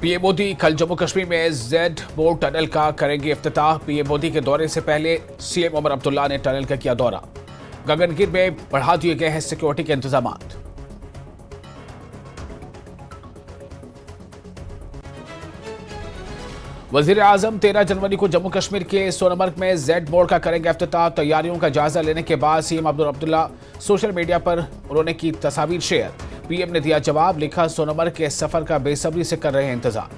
PM Modi कल जम्मू कश्मीर में Z board tunnel का करेंगे इफ्तिताह। पीएम मोदी के दौरे से पहले सीएम उमर अब्दुल्ला ने टनल का किया दौरा। गगनगिर में बढ़ा दिए गए हैं सिक्योरिटी के इंतजाम। वजीर आजम 13 जनवरी को जम्मू कश्मीर के सोनमर्ग में जेड बोर्ड का करेंगे इफ्तिताह। तैयारियों का जायजा लेने के बाद सीएम अब्दुल्ला सोशल मीडिया पर उन्होंने की तस्वीर शेयर। पीएम ने दिया जवाब, लिखा सोनमर्ग के सफर का बेसब्री से कर रहे हैं इंतजार।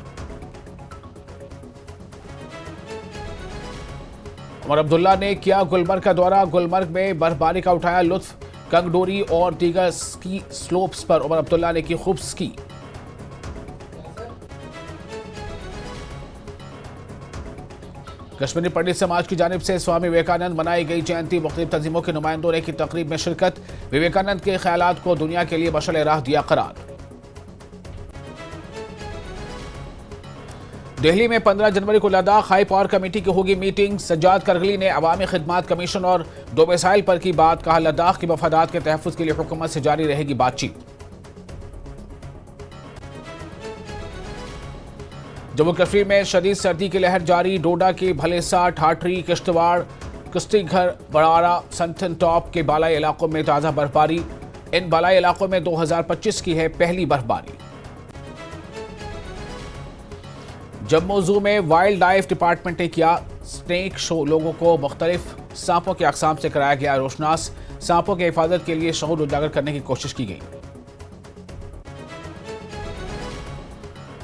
उमर अब्दुल्ला ने किया गुलमर्ग का दौरा। गुलमर्ग में बर्फबारी का उठाया लुत्फ। कंगडोरी और दीगर स्की स्लोप्स पर उमर अब्दुल्ला ने की खूब स्की। कश्मीरी पंडित समाज की जानिब से स्वामी विवेकानंद मनाई गई जयंती। मुख्तलिफ तंजीमों के नुमाइंदों ने की तकरीब में शिरकत। विवेकानंद के ख्यालात को दुनिया के लिए मशअल राह दिया करार। दिल्ली में 15 जनवरी को लद्दाख हाई पावर कमेटी की होगी मीटिंग। सज्जाद करगली ने अवामी खिदमात कमीशन और 2 मिसाइल पर की बात। कहा लद्दाख की मफादात के तहफ़्फ़ुज़ के लिए हुकूमत से जारी रहेगी बातचीत। जम्मू कश्मीर में शदीद सर्दी की लहर जारी। डोडा के भलेसा, ठाठरी, किश्तवाड़, कुश्तीघर, बड़ारा, संथन टॉप के बालाई इलाकों में ताज़ा बर्फबारी। इन बालाई इलाकों में 2025 की है पहली बर्फबारी। जम्मू जू में वाइल्ड लाइफ डिपार्टमेंट ने किया स्नेक शो। लोगों को मुख्तलिफ सांपों के अकसाम से कराया गया रोशनास। सांपों की हिफाजत के लिए शऊर उजागर करने की कोशिश की गई।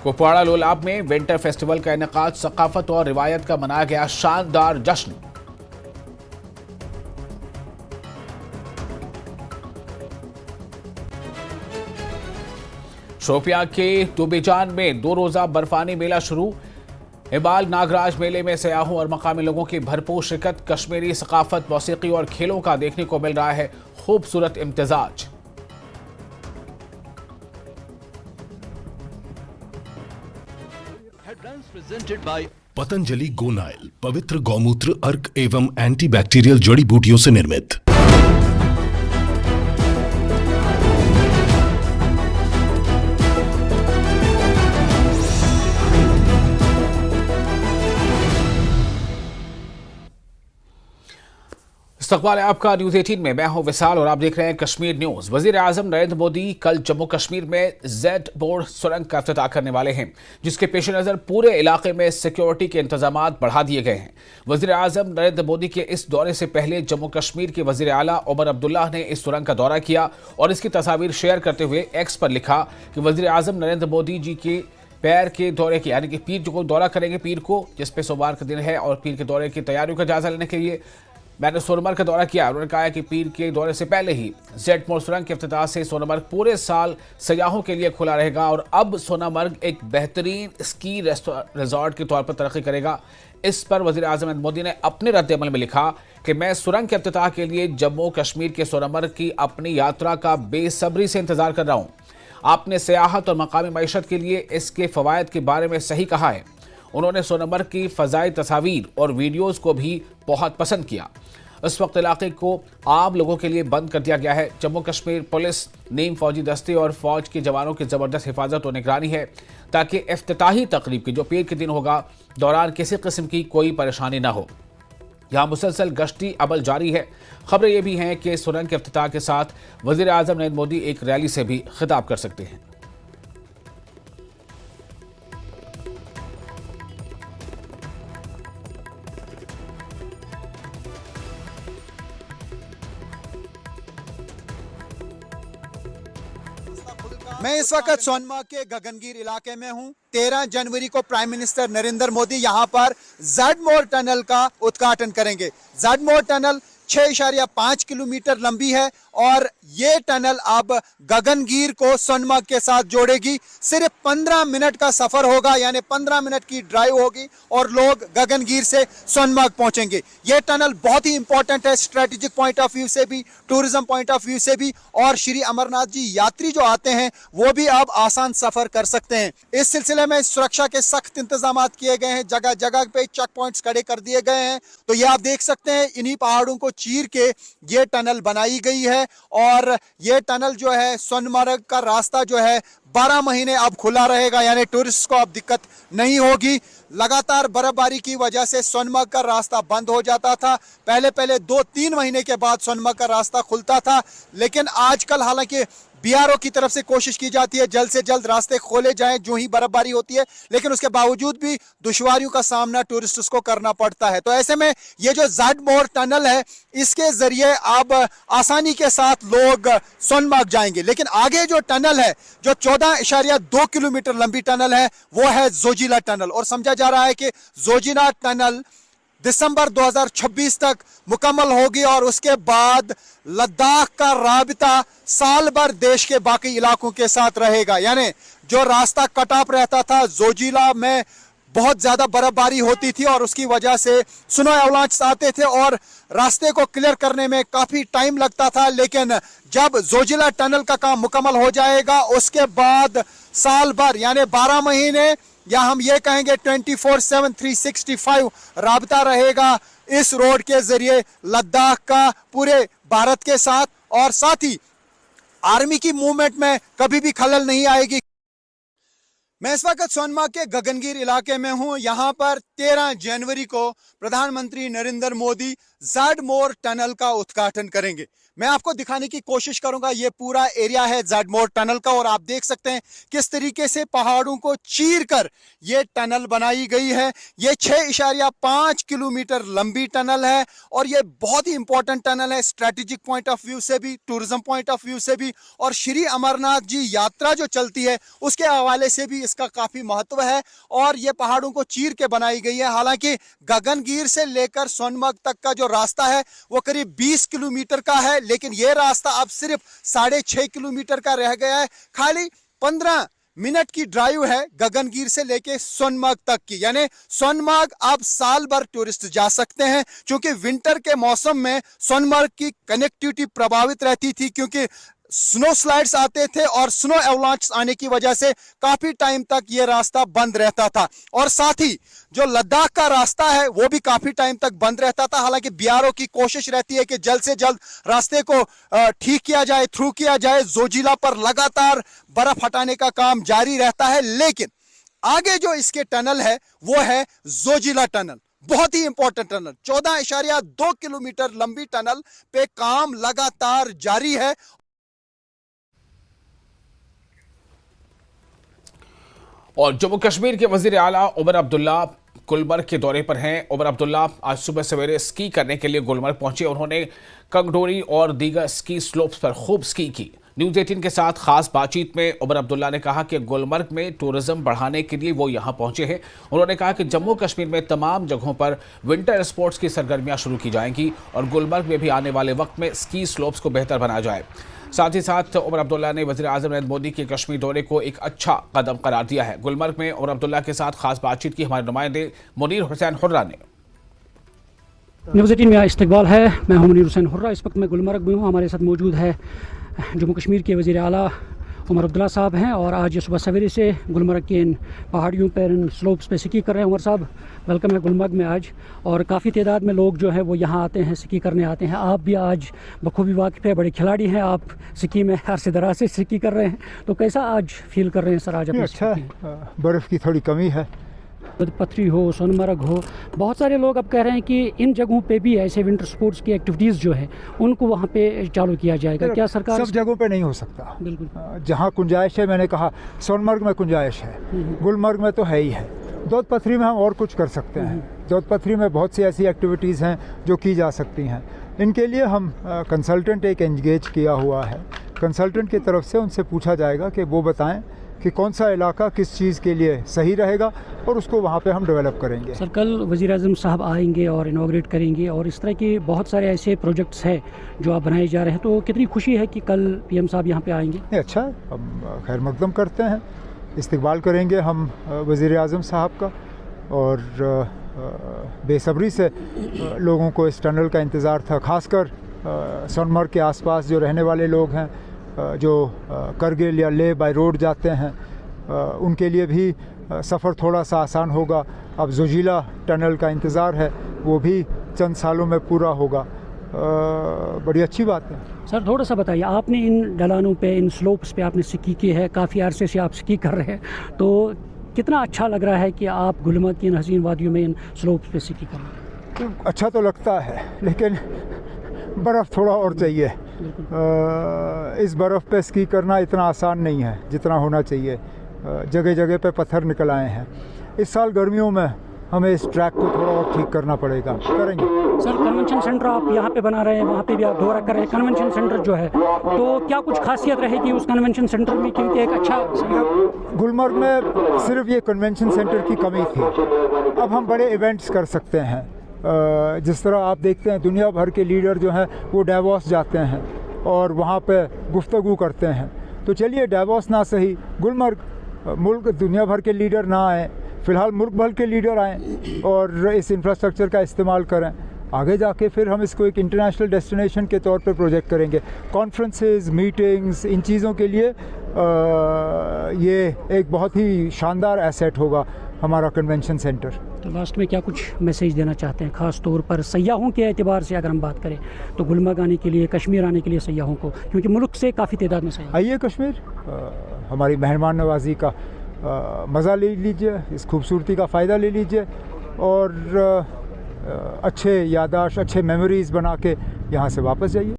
कुपवाड़ा लोलाब में विंटर फेस्टिवल का इनेकाद। सकाफत और रिवायत का मनाया गया शानदार जश्न। शोपियां के दुबेजान में 2 रोजा बर्फानी मेला शुरू। इबाल नागराज मेले में सयाहों और मकामी लोगों की भरपूर शिरकत। कश्मीरी सकाफत, मौसीकी और खेलों का देखने को मिल रहा है खूबसूरत इम्तिजाज। पतंजलि गोनाइल पवित्र गौमूत्र, अर्क एवं एंटीबैक्टीरियल जड़ी बूटियों से निर्मित। इस्तकबाल है आपका न्यूज 18 में। मैं हूं विशाल और आप देख रहे हैं कश्मीर न्यूज। वजीर आजम नरेंद्र मोदी कल जम्मू कश्मीर में जेड बोर्ड सुरंग का इफ्तिताह करने वाले हैं, जिसके पेश नज़र पूरे इलाके में सिक्योरिटी के इंतजाम बढ़ा दिए गए हैं। वजीर आजम नरेंद्र मोदी के इस दौरे से पहले जम्मू कश्मीर के वजीर आला उमर अब्दुल्ला ने इस सुरंग का दौरा किया और इसकी तस्वीर शेयर करते हुए एक्स पर लिखा कि वजीर आजम नरेंद्र मोदी जी के पैर के दौरे की, यानी कि पीर को दौरा करेंगे, पीर को जिस पे सोमवार का दिन है, और पीर के दौरे की तैयारियों का जायजा लेने के लिए मैंने सोनमर्ग का दौरा किया। उन्होंने कहा कि पीर के दौरे से पहले ही जेड मोड़ सुरंग के इफ्तिताह से सोनमर्ग पूरे साल सयाहों के लिए खुला रहेगा और अब सोनमर्ग एक बेहतरीन स्की रिजॉर्ट के तौर पर तरक्की करेगा। इस पर वजीर आजम मोदी ने अपने रद्द-ए-अमल में लिखा कि मैं सुरंग के इफ्तिताह के लिए जम्मू कश्मीर के सोनमर्ग की अपनी यात्रा का बेसब्री से इंतजार कर रहा हूँ। आपने सियाहत और मकामी मईशत के लिए इसके फ़वायद के बारे में सही कहा है। उन्होंने सोनमर्ग की फ़ज़ाई तस्वीर और वीडियोज़ को भी बहुत पसंद किया। इस वक्त इलाके को आम लोगों के लिए बंद कर दिया गया है। जम्मू कश्मीर पुलिस, नीम फौजी दस्ते और फौज के जवानों की ज़बरदस्त हिफाजत और निगरानी है ताकि इफ्तिताही तकरीब की जो पीर के दिन होगा दौरान किसी किस्म की कोई परेशानी ना हो। यहाँ मुसलसल गश्ती अमल जारी है। खबरें ये भी हैं कि सुरंग के इफ्तिताह के साथ वज़ीर आज़म नरेंद्र मोदी एक रैली से भी खिताब कर सकते हैं। मैं इस वक्त सोनमर्ग के गगनगिर इलाके में हूं। 13 जनवरी को प्राइम मिनिस्टर नरेंद्र मोदी यहां पर जेड मोड़ टनल का उद्घाटन करेंगे। जेड मोड़ टनल 6.5 किलोमीटर लंबी है और ये टनल अब गगनगिर को सोनमर्ग के साथ जोड़ेगी। सिर्फ 15 मिनट का सफर होगा, यानी 15 मिनट की ड्राइव होगी और लोग गगनगिर से सोनमर्ग पहुंचेंगे। ये टनल बहुत ही इंपॉर्टेंट है, स्ट्रेटेजिक पॉइंट ऑफ व्यू से भी, टूरिज्म पॉइंट ऑफ व्यू से भी, और श्री अमरनाथ जी यात्री जो आते हैं वो भी अब आसान सफर कर सकते हैं। इस सिलसिले में सुरक्षा के सख्त इंतजाम किए गए हैं, जगह जगह पे चेक पॉइंट्स खड़े कर दिए गए हैं। तो ये आप देख सकते हैं, इन्हीं पहाड़ों को चीर के ये टनल बनाई गई है और ये टनल जो है सोनमर्ग का रास्ता जो है 12 महीने अब खुला रहेगा, यानी टूरिस्ट को अब दिक्कत नहीं होगी। लगातार बर्फबारी की वजह से सोनमर्ग का रास्ता बंद हो जाता था। पहले 2-3 महीने के बाद सोनमर्ग का रास्ता खुलता था, लेकिन आजकल हालांकि बीआरओ की तरफ से कोशिश की जाती है जल्द से जल्द रास्ते खोले जाएं जो ही बर्फबारी होती है, लेकिन उसके बावजूद भी दुश्वारियों का सामना टूरिस्ट्स को करना पड़ता है। तो ऐसे में ये जो ज़ेडमोर टनल है, इसके जरिए अब आसानी के साथ लोग सोनमर्ग जाएंगे। लेकिन आगे जो टनल है, जो 14.2 किलोमीटर लंबी टनल है, वो है जोजिला टनल और समझा जा रहा है कि जोजिला टनल दिसंबर 2026 तक मुकम्मल होगी और उसके बाद लद्दाख का राबिता साल भर देश के बाकी इलाकों के साथ रहेगा। यानी जो रास्ता कट ऑफ रहता था, जोजिला में बहुत ज्यादा बर्फबारी होती थी और उसकी वजह से स्नो एवलांच आते थे और रास्ते को क्लियर करने में काफी टाइम लगता था, लेकिन जब जोजिला टनल का काम मुकम्मल हो जाएगा उसके बाद साल भर यानी 12 महीने या हम ये कहेंगे 24/7 365 राबता रहेगा इस रोड के जरिए लद्दाख का पूरे भारत के साथ, और साथ ही आर्मी की मूवमेंट में कभी भी खलल नहीं आएगी। मैं इस वक्त सोनमर्ग के गगनगिर इलाके में हूं। यहां पर 13 जनवरी को प्रधानमंत्री नरेंद्र मोदी ज़ेडमोर टनल का उद्घाटन करेंगे। मैं आपको दिखाने की कोशिश करूंगा, ये पूरा एरिया है ज़ेडमोर टनल का और आप देख सकते हैं किस तरीके से पहाड़ों को चीरकर ये टनल बनाई गई है। ये 6.5 किलोमीटर लंबी टनल है और ये बहुत ही इंपॉर्टेंट टनल है स्ट्रेटेजिक पॉइंट ऑफ व्यू से भी, टूरिज्म पॉइंट ऑफ व्यू से भी, और श्री अमरनाथ जी यात्रा जो चलती है उसके हवाले से भी इसका काफी महत्व है। और ये पहाड़ों को चीर के बनाई गई है। हालांकि गगनगिर से लेकर सोनमर्ग तक का जो रास्ता है वो करीब 20 किलोमीटर का है, लेकिन यह रास्ता अब सिर्फ 6.5 किलोमीटर का रह गया है। खाली 15 मिनट की ड्राइव है गगनगिर से लेके सोनमर्ग तक की, यानी सोनमर्ग अब साल भर टूरिस्ट जा सकते हैं। क्योंकि विंटर के मौसम में सोनमर्ग की कनेक्टिविटी प्रभावित रहती थी, क्योंकि स्नो स्लाइड्स आते थे और स्नो एवलांच आने की वजह से काफी टाइम तक ये रास्ता बंद रहता था। और साथ ही जो लद्दाख का रास्ता है वो भी काफी टाइम तक बंद रहता था। हालांकि बीआरओ की कोशिश रहती है कि जल्द से जल्द रास्ते को ठीक किया जाए, थ्रू किया जाए। जोजिला पर लगातार बर्फ हटाने का काम जारी रहता है, लेकिन आगे जो इसके टनल है वो है जोजिला टनल, बहुत ही इंपॉर्टेंट टनल। 14.2 किलोमीटर लंबी टनल पे काम लगातार जारी है। और जम्मू कश्मीर के वजीर आला उमर अब्दुल्ला गुलमर्ग के दौरे पर हैं। उमर अब्दुल्ला आज सुबह सवेरे स्की करने के लिए गुलमर्ग पहुंचे। उन्होंने कंगडोरी और दीगर स्की स्लोप्स पर खूब स्की की। न्यूज़ 18 के साथ खास बातचीत में उमर अब्दुल्ला ने कहा कि गुलमर्ग में टूरिज्म बढ़ाने के लिए वो यहाँ पहुंचे हैं। उन्होंने कहा कि जम्मू कश्मीर में तमाम जगहों पर विंटर स्पोर्ट्स की सरगर्मियाँ शुरू की जाएंगी और गुलमर्ग में भी आने वाले वक्त में स्की स्लोप्स को बेहतर बनाया जाए। साथ ही साथ उमर अब्दुल्ला ने वज़ीर आज़म नरेंद्र मोदी के कश्मीर दौरे को एक अच्छा कदम करार दिया है। गुलमर्ग में उमर अब्दुल्ला के साथ खास बातचीत की हमारे नुमाइंदे मुनीर हुसैन हुर्रा ने। न्यूज़ 18 में इस्तकबाल है। मैं हूं मुनीर हुसैन हुर्रा। इस वक्त मैं गुलमर्ग में हूं। हमारे साथ मौजूद है जम्मू कश्मीर के वज़ीर आला उमर अब्दुल्ला साहब हैं और आज सुबह सवेरे से गुलमर्ग के इन पहाड़ियों पर, इन स्लोप्स पे स्की कर रहे हैं। उमर साहब, वेलकम है गुलमर्ग में आज। और काफ़ी तादाद में लोग जो है वो यहाँ आते हैं, स्की करने आते हैं। आप भी आज बखूबी वाकिफ़ है, बड़े खिलाड़ी हैं आप, स्की में अरसे दराज से स्की कर रहे हैं, तो कैसा आज फील कर रहे हैं सर? आज अच्छा, बर्फ़ की थोड़ी कमी है। पथरी हो, सोनमर्ग हो, बहुत सारे लोग अब कह रहे हैं कि इन जगहों पे भी ऐसे विंटर स्पोर्ट्स की एक्टिविटीज़ जो है उनको वहाँ पे चालू किया जाएगा। क्या सरकार? सब जगहों पे नहीं हो सकता। बिल्कुल, जहाँ गुंजाइश है, मैंने कहा सोनमर्ग में गुंजाइश है, गुलमर्ग में तो है ही है। दोद पथरी में हम और कुछ कर सकते हैं। दोद पथरी में बहुत सी ऐसी एक्टिविटीज़ हैं जो की जा सकती हैं। इनके लिए हम कंसल्टेंट एक एंगेज किया हुआ है। कंसल्टेंट की तरफ से उनसे पूछा जाएगा कि वो बताएं कि कौन सा इलाका किस चीज़ के लिए सही रहेगा और उसको वहाँ पे हम डेवलप करेंगे। सर, कल वज़ीर आज़म साहब आएंगे और इनाग्रेट करेंगे और इस तरह के बहुत सारे ऐसे प्रोजेक्ट्स हैं जो आप बनाए जा रहे हैं, तो कितनी खुशी है कि कल पीएम साहब यहाँ पे आएंगे? अच्छा, हम खैर मकदम करते हैं, इस्तकबाल करेंगे हम वज़ीर आज़म साहब का और बेसब्री से लोगों को इस टनल का इंतज़ार था। ख़ासकर सोनमर्ग के आसपास जो रहने वाले लोग हैं, जो करगिल या लेह बाय रोड जाते हैं, उनके लिए भी सफ़र थोड़ा सा आसान होगा। अब जोजिला टनल का इंतज़ार है, वो भी चंद सालों में पूरा होगा। बड़ी अच्छी बात है। सर थोड़ा सा बताइए, आपने इन ढलानों पे, इन स्लोप्स पे आपने स्की की है, काफ़ी अरसे से आप स्की कर रहे हैं, तो कितना अच्छा लग रहा है कि आप गुलमर्ग की इन हसीन वादियों में इन स्लोप्स पे स्की कर रहे हैं? अच्छा तो लगता है, लेकिन बर्फ़ थोड़ा और चाहिए। इस बर्फ़ पे स्की करना इतना आसान नहीं है जितना होना चाहिए। जगह जगह पे पत्थर निकल आए हैं। इस साल गर्मियों में हमें इस ट्रैक को थोड़ा और ठीक करना पड़ेगा, करेंगे। सर कन्वेंशन सेंटर आप यहाँ पे बना रहे हैं, वहाँ पे भी आप दौरा कर रहे हैं, कन्वेंशन सेंटर जो है, तो क्या कुछ खासियत रहेगी उस कन्वेंशन सेंटर में, क्योंकि एक अच्छा गुलमर्ग में सिर्फ ये कन्वेंशन सेंटर की कमी थी। अब हम बड़े इवेंट्स कर सकते हैं। जिस तरह आप देखते हैं दुनिया भर के लीडर जो हैं वो डावोस जाते हैं और वहाँ पे गुफ्तगू करते हैं। तो चलिए डावोस ना सही, गुलमर्ग मुल्क दुनिया भर के लीडर ना आए, फ़िलहाल मुल्क भर के लीडर आएँ और इस इंफ्रास्ट्रक्चर का इस्तेमाल करें। आगे जाके फिर हम इसको एक इंटरनेशनल डेस्टिनेशन के तौर पे प्रोजेक्ट करेंगे। कॉन्फ्रेंसेस, मीटिंग्स, इन चीज़ों के लिए ये एक बहुत ही शानदार एसेट होगा हमारा कन्वेंशन सेंटर। तो लास्ट में क्या कुछ मैसेज देना चाहते हैं, ख़ास तौर पर सयाहों के एतबार से अगर हम बात करें तो गुलमर्ग आने के लिए, कश्मीर आने के लिए सयाहों को, क्योंकि मुल्क से काफ़ी तादाद में सयाह आइए कश्मीर, हमारी मेहमान नवाजी का मज़ा ले लीजिए, इस खूबसूरती का फ़ायदा ले लीजिए और अच्छे यादाश्त, अच्छे मेमोरीज़ बना के यहाँ से वापस जाइए।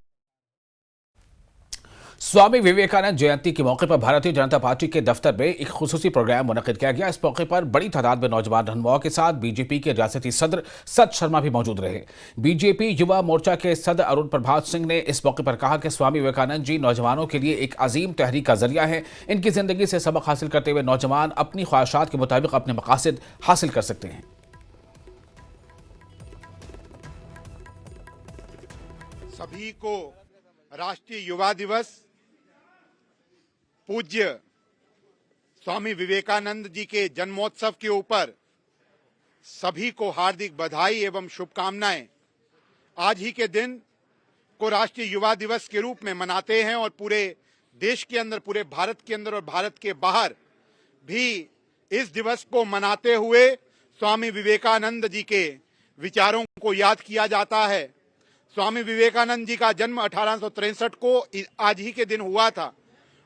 स्वामी विवेकानंद जयंती के मौके पर भारतीय जनता पार्टी के दफ्तर में एक खुसूसी प्रोग्राम मुनक्किद किया गया। इस मौके पर बड़ी तादाद में नौजवान रहनुमाओं के साथ बीजेपी के रियासती सदर सत शर्मा भी मौजूद रहे। बीजेपी युवा मोर्चा के सदर अरुण प्रभात सिंह ने इस मौके पर कहा कि स्वामी विवेकानंद जी नौजवानों के लिए एक अजीम तहरीक का जरिया है। इनकी जिंदगी से सबक हासिल करते हुए नौजवान अपनी ख्वाहिशात के मुताबिक अपने मकासद हासिल कर सकते हैं। सभी को राष्ट्रीय युवा दिवस, पूज्य स्वामी विवेकानंद जी के जन्मोत्सव के ऊपर सभी को हार्दिक बधाई एवं शुभकामनाएं। आज ही के दिन को राष्ट्रीय युवा दिवस के रूप में मनाते हैं और पूरे देश के अंदर, पूरे भारत के अंदर और भारत के बाहर भी इस दिवस को मनाते हुए स्वामी विवेकानंद जी के विचारों को याद किया जाता है। स्वामी विवेकानंद जी का जन्म 1863 को आज ही के दिन हुआ था।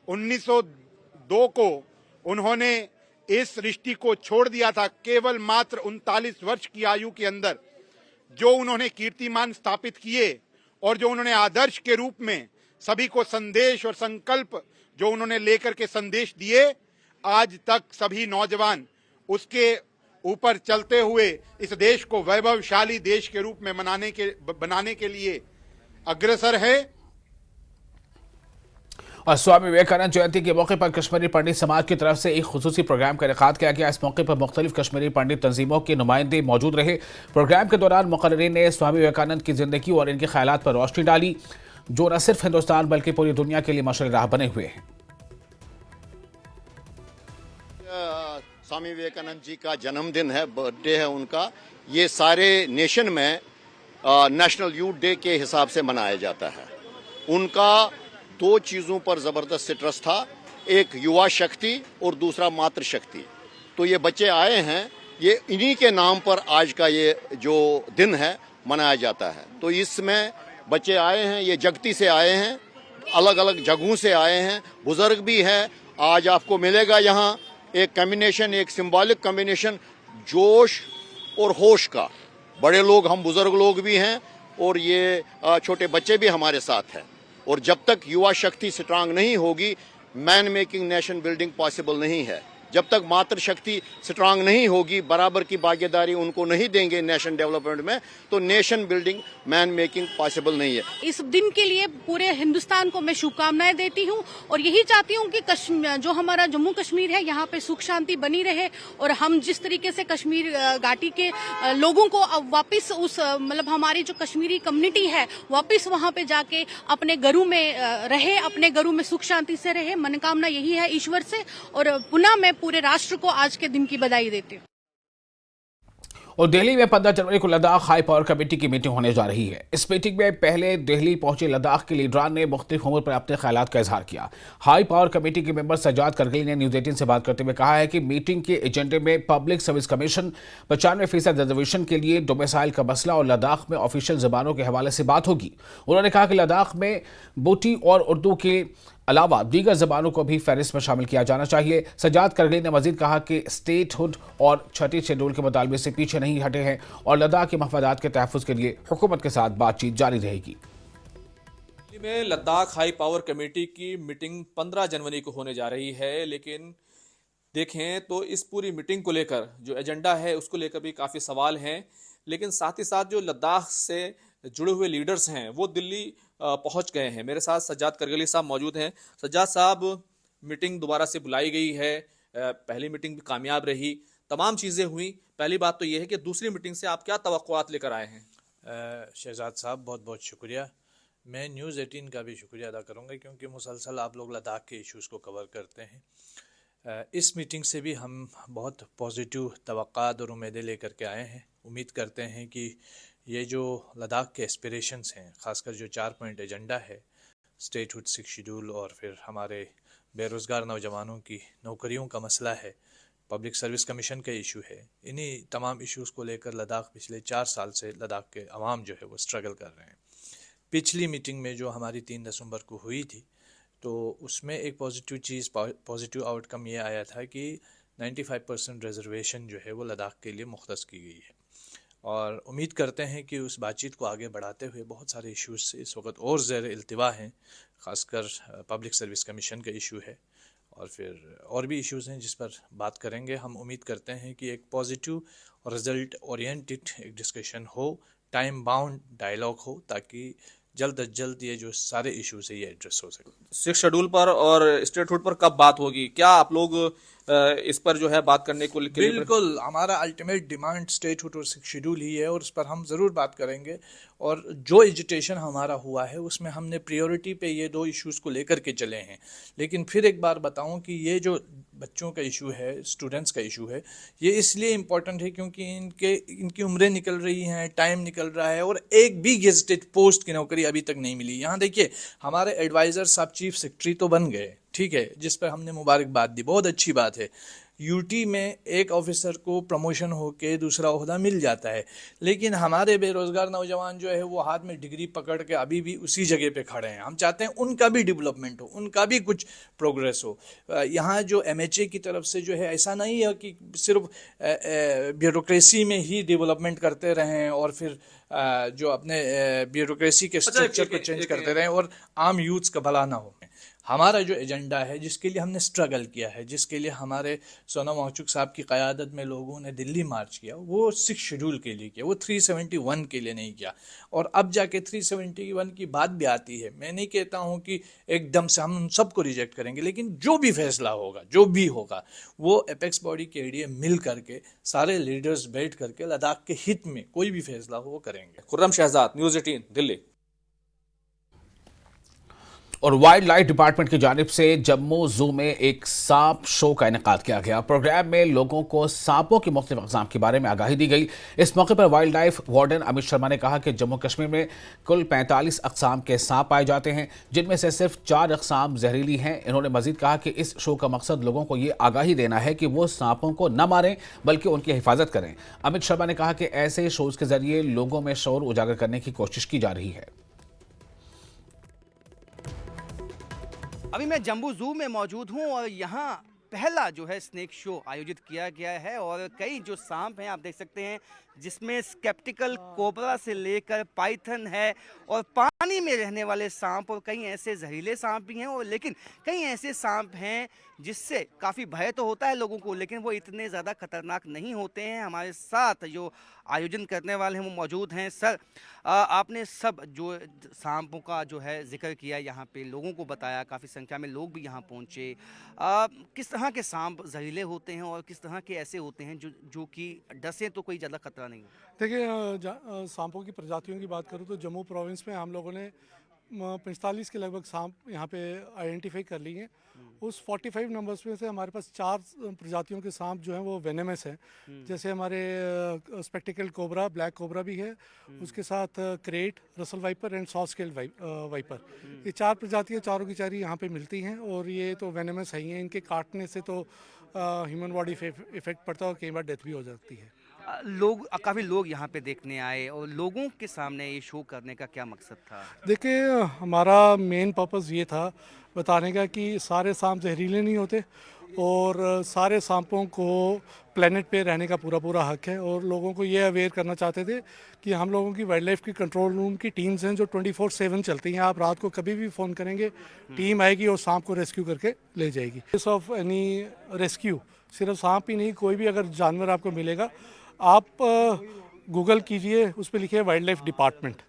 1902 को उन्होंने इस सृष्टि को छोड़ दिया था। केवल मात्र 39 वर्ष की आयु के अंदर जो उन्होंने कीर्तिमान स्थापित किए और जो उन्होंने आदर्श के रूप में सभी को संदेश और संकल्प जो उन्होंने लेकर के संदेश दिए, आज तक सभी नौजवान उसके ऊपर चलते हुए इस देश को वैभवशाली देश के रूप में बनाने के लिए अग्रसर है। और स्वामी विवेकानंद जयंती के मौके पर कश्मीरी पंडित समाज की तरफ से एक खुसूसी प्रोग्राम का इनेकाद किया गया। इस मौके पर मुख्तलिफ कश्मीरी पंडित तंजीमों के नुमाइंदे मौजूद रहे। प्रोग्राम के दौरान मुक़र्रिरीन ने स्वामी विवेकानंद की जिंदगी और इनके ख्यालात पर रोशनी डाली, जो न सिर्फ हिंदुस्तान बल्कि पूरी दुनिया के लिए मशअल राह बने हुए हैं। स्वामी विवेकानंद जी का जन्मदिन है, बर्थडे है उनका। ये सारे नेशन में नेशनल यूथ डे के हिसाब से मनाया जाता है। उनका दो चीज़ों पर ज़बरदस्त इंटरेस्ट था, एक युवा शक्ति और दूसरा मातृशक्ति। तो ये बच्चे आए हैं, ये इन्हीं के नाम पर आज का ये जो दिन है मनाया जाता है। तो इसमें बच्चे आए हैं, ये जगती से आए हैं, अलग अलग जगहों से आए हैं, बुजुर्ग भी हैं। आज आपको मिलेगा यहाँ एक कॉम्बिनेशन, एक सिंबॉलिक कॉम्बिनेशन जोश और होश का। बड़े लोग, हम बुजुर्ग लोग भी हैं और ये छोटे बच्चे भी हमारे साथ हैं। और जब तक युवा शक्ति स्ट्रांग नहीं होगी, man making nation building possible नहीं है। जब तक मातृशक्ति स्ट्रांग नहीं होगी, बराबर की भागीदारी उनको नहीं देंगे नेशन डेवलपमेंट में, तो nation building, man making possible नहीं है। इस दिन के लिए पूरे हिंदुस्तान को मैं शुभकामनाएं देती हूं और यही चाहती हूं कि जो हमारा जम्मू कश्मीर है, यहाँ पे सुख शांति बनी रहे और हम जिस तरीके से कश्मीर घाटी के लोगों को अब वापस उस मतलब हमारी जो कश्मीरी कम्युनिटी है वापस वहां पे जाके अपने घरों में रहे, अपने घरों में सुख शांति से रहे। मनोकामना यही है ईश्वर से और पुनः मैं पूरे राष्ट्र को आज के दिन की बधाई देती हूँ। और दिल्ली में 15 जनवरी को लद्दाख हाई पावर कमेटी की मीटिंग होने जा रही है। इस मीटिंग में पहले दिल्ली पहुंचे लद्दाख के लीडरान ने मुख्तलिफ उमूर पर अपने ख्यालात का इजहार किया। हाई पावर कमेटी के मेंबर सज्जाद करगिल ने न्यूज 18 से बात करते हुए कहा है कि मीटिंग के एजेंडे में पब्लिक सर्विस कमीशन, 95% रिजर्वेशन के लिए डोमिसाइल का मसला और लद्दाख में ऑफिशियल जबानों के हवाले से बात होगी। उन्होंने कहा कि लद्दाख में बोटी और उर्दू के अलावा दीगर जबानों को भी फहरिस्त में शामिल किया जाना चाहिए। सज्जाद करगिल ने मजीद कहा कि स्टेटहुड और छठे शेड्यूल के मुतालबे से पीछे नहीं हटे हैं और लद्दाख के मफादात के तहफ़्फ़ुज़ के लिए हुकूमत के साथ बातचीत जारी रहेगी। दिल्ली में लद्दाख हाई पावर कमेटी की मीटिंग 15 जनवरी को होने जा रही है, लेकिन देखें तो इस पूरी मीटिंग को लेकर जो एजेंडा है उसको लेकर भी काफ़ी सवाल हैं। लेकिन साथ ही साथ जो लद्दाख से जुड़े हुए लीडर्स हैं वो दिल्ली पहुंच गए हैं। मेरे साथ सज्जाद करगिली साहब मौजूद हैं। सज्जाद साहब, मीटिंग दोबारा से बुलाई गई है, पहली मीटिंग भी कामयाब रही, तमाम चीज़ें हुई। पहली बात तो ये है कि दूसरी मीटिंग से आप क्या तवक्कुआत लेकर आए हैं? शहजाद साहब, बहुत बहुत शुक्रिया। मैं न्यूज़ 18 का भी शुक्रिया अदा करूँगा क्योंकि मुसलसल आप लोग लद्दाख के इश्यूज़ को कवर करते हैं। इस मीटिंग से भी हम बहुत पॉजिटिव तवक्कुआत और उम्मीदें लेकर के आए हैं। उम्मीद करते हैं कि ये जो लद्दाख के एस्पिरेशंस हैं, ख़ासकर जो 4 पॉइंट एजेंडा है, स्टेटहुड, 6 शेड्यूल और फिर हमारे बेरोज़गार नौजवानों की नौकरियों का मसला है, पब्लिक सर्विस कमीशन का इशू है, इन्हीं तमाम इश्यूज़ को लेकर लद्दाख पिछले 4 साल से लद्दाख के अवाम जो है वो स्ट्रगल कर रहे हैं। पिछली मीटिंग में जो हमारी 3 दिसंबर को हुई थी, तो उसमें एक पॉजिटिव चीज़, पॉजिटिव आउटकम ये आया था कि 95% रिजर्वेशन जो है वो लद्दाख के लिए मुख्तस की गई है। और उम्मीद करते हैं कि उस बातचीत को आगे बढ़ाते हुए बहुत सारे इश्यूज़ से इस वक्त और ज़ेर इल्तिवा हैं, ख़ासकर पब्लिक सर्विस कमीशन का इशू है और फिर और भी इश्यूज़ हैं जिस पर बात करेंगे। हम उम्मीद करते हैं कि एक पॉजिटिव और रिज़ल्ट ओरिएंटेड एक डिस्कशन हो, टाइम बाउंड डायलॉग हो, ताकि जल्द अज जल्द ये जो सारे इश्यूज है ये एड्रेस हो सके। 6 शेड्यूल पर और स्टेटहुड पर कब बात होगी? क्या आप लोग इस पर जो है बात करने को बिल्कुल, हमारा अल्टीमेट डिमांड स्टेटहुड और 6 शेड्यूल ही है और उस पर हम ज़रूर बात करेंगे। और जो एजुटेशन हमारा हुआ है उसमें हमने प्रायोरिटी पे ये 2 इश्यूज़ को लेकर के चले हैं। लेकिन फिर एक बार बताऊं कि ये जो बच्चों का इशू है, स्टूडेंट्स का इशू है, ये इसलिए इम्पोर्टेंट है क्योंकि इनकी उम्रें निकल रही हैं, टाइम निकल रहा है और एक भी गेजेटेड पोस्ट की नौकरी अभी तक नहीं मिली। यहाँ देखिए, हमारे एडवाइज़र साहब चीफ सेक्रेटरी तो बन गए, ठीक है, जिस पर हमने मुबारकबाद दी, बहुत अच्छी बात है। यूटी में एक ऑफिसर को प्रमोशन होके दूसरा ओहदा मिल जाता है, लेकिन हमारे बेरोज़गार नौजवान जो है वो हाथ में डिग्री पकड़ के अभी भी उसी जगह पे खड़े हैं। हम चाहते हैं उनका भी डेवलपमेंट हो, उनका भी कुछ प्रोग्रेस हो। यहाँ जो एमएचए की तरफ से जो है, ऐसा नहीं है कि सिर्फ ब्यूरोक्रेसी में ही डेवलपमेंट करते रहें और फिर जो अपने ब्यूरोक्रेसी के स्ट्रक्चर को चेंज करते रहें और आम यूथ्स का भला ना हो। हमारा जो एजेंडा है, जिसके लिए हमने स्ट्रगल किया है, जिसके लिए हमारे सोनम वांगचुक साहब की क़यादत में लोगों ने दिल्ली मार्च किया, वो 6 शेड्यूल के लिए किया, वो 371 के लिए नहीं किया। और अब जाके 371 की बात भी आती है। मैं नहीं कहता हूँ कि एकदम से हम उन सबको रिजेक्ट करेंगे, लेकिन जो भी फैसला होगा, जो भी होगा, वो एपेक्स बॉडी के एरिया मिल करके सारे लीडर्स बैठ करके लद्दाख के हित में कोई भी फैसला हो वो करेंगे। खुर्रम शहजाद, न्यूज़ 18 दिल्ली। और वाइल्ड लाइफ डिपार्टमेंट की जानिब से जम्मू जू में एक सांप शो का इनेकाद किया गया। प्रोग्राम में लोगों को सांपों की मुख्तलिफ अक़साम के बारे में आगाही दी गई। इस मौके पर wild life warden Amit Sharma ने कहा कि जम्मू कश्मीर में कुल 45 अक़साम के सांप पाए जाते हैं, जिनमें से सिर्फ 4 अक़साम जहरीली हैं। इन्होंने मजीद कहा कि इस शो का मकसद लोगों को ये आगाही देना है कि वो सांपों को न मारें बल्कि उनकी हिफाजत करें। अमित शर्मा ने कहा कि ऐसे शोज़ के जरिए लोगों में शऊर उजागर करने की कोशिश की जा रही है। अभी मैं जम्बू जू में मौजूद हूं और यहाँ पहला जो है स्नेक शो आयोजित किया गया है और कई जो सांप हैं आप देख सकते हैं, जिसमें स्केप्टिकल कोबरा से लेकर पाइथन है और पानी में रहने वाले सांप और कई ऐसे जहरीले सांप भी हैं। और लेकिन कई ऐसे सांप हैं जिससे काफ़ी भय तो होता है लोगों को, लेकिन वो इतने ज़्यादा खतरनाक नहीं होते हैं। हमारे साथ जो आयोजन करने वाले हैं वो मौजूद हैं। सर, आपने सब जो सांपों का जो है जिक्र किया, यहाँ पे लोगों को बताया, काफ़ी संख्या में लोग भी यहाँ पहुँचे। किस तरह के सांप जहरीले होते हैं और किस तरह के ऐसे होते हैं जो कि डसे तो कोई ज़्यादा खतरा नहीं? देखिए, सांपों की प्रजातियों की बात करूँ तो जम्मू प्रोविंस में हम लोगों ने 45 के लगभग सांप यहाँ पे आइडेंटिफाई कर लिए हैं। उस 45 नंबर्स में से हमारे पास 4 प्रजातियों के सांप जो हैं वो वेनेमस हैं। जैसे हमारे स्पेक्टिकल कोबरा, ब्लैक कोबरा भी है, उसके साथ krait, Russell viper and soft scale viper. ये 4 प्रजातियाँ चारों की चारी यहाँ पे मिलती हैं और ये तो वेनेमस है ही हैं। इनके काटने से तो ह्यूमन बॉडी पे इफेक्ट पड़ता है और कई बार डेथ भी हो जाती है। काफ़ी लोग यहाँ पे देखने आए और लोगों के सामने ये शो करने का क्या मकसद था? देखिए, हमारा मेन पर्पस ये था बताने का कि सारे सांप जहरीले नहीं होते और सारे सांपों को प्लेनेट पे रहने का पूरा हक है। और लोगों को ये अवेयर करना चाहते थे कि हम लोगों की वाइल्ड लाइफ की कंट्रोल रूम की टीम्स हैं जो 24/7 चलती हैं। आप रात को कभी भी फ़ोन करेंगे, टीम आएगी और सांप को रेस्क्यू करके ले जाएगी। केस ऑफ एनी रेस्क्यू, सिर्फ सांप ही नहीं, कोई भी अगर जानवर आपको मिलेगा, आप गूगल कीजिए, उस पर लिखिए वाइल्ड लाइफ डिपार्टमेंट।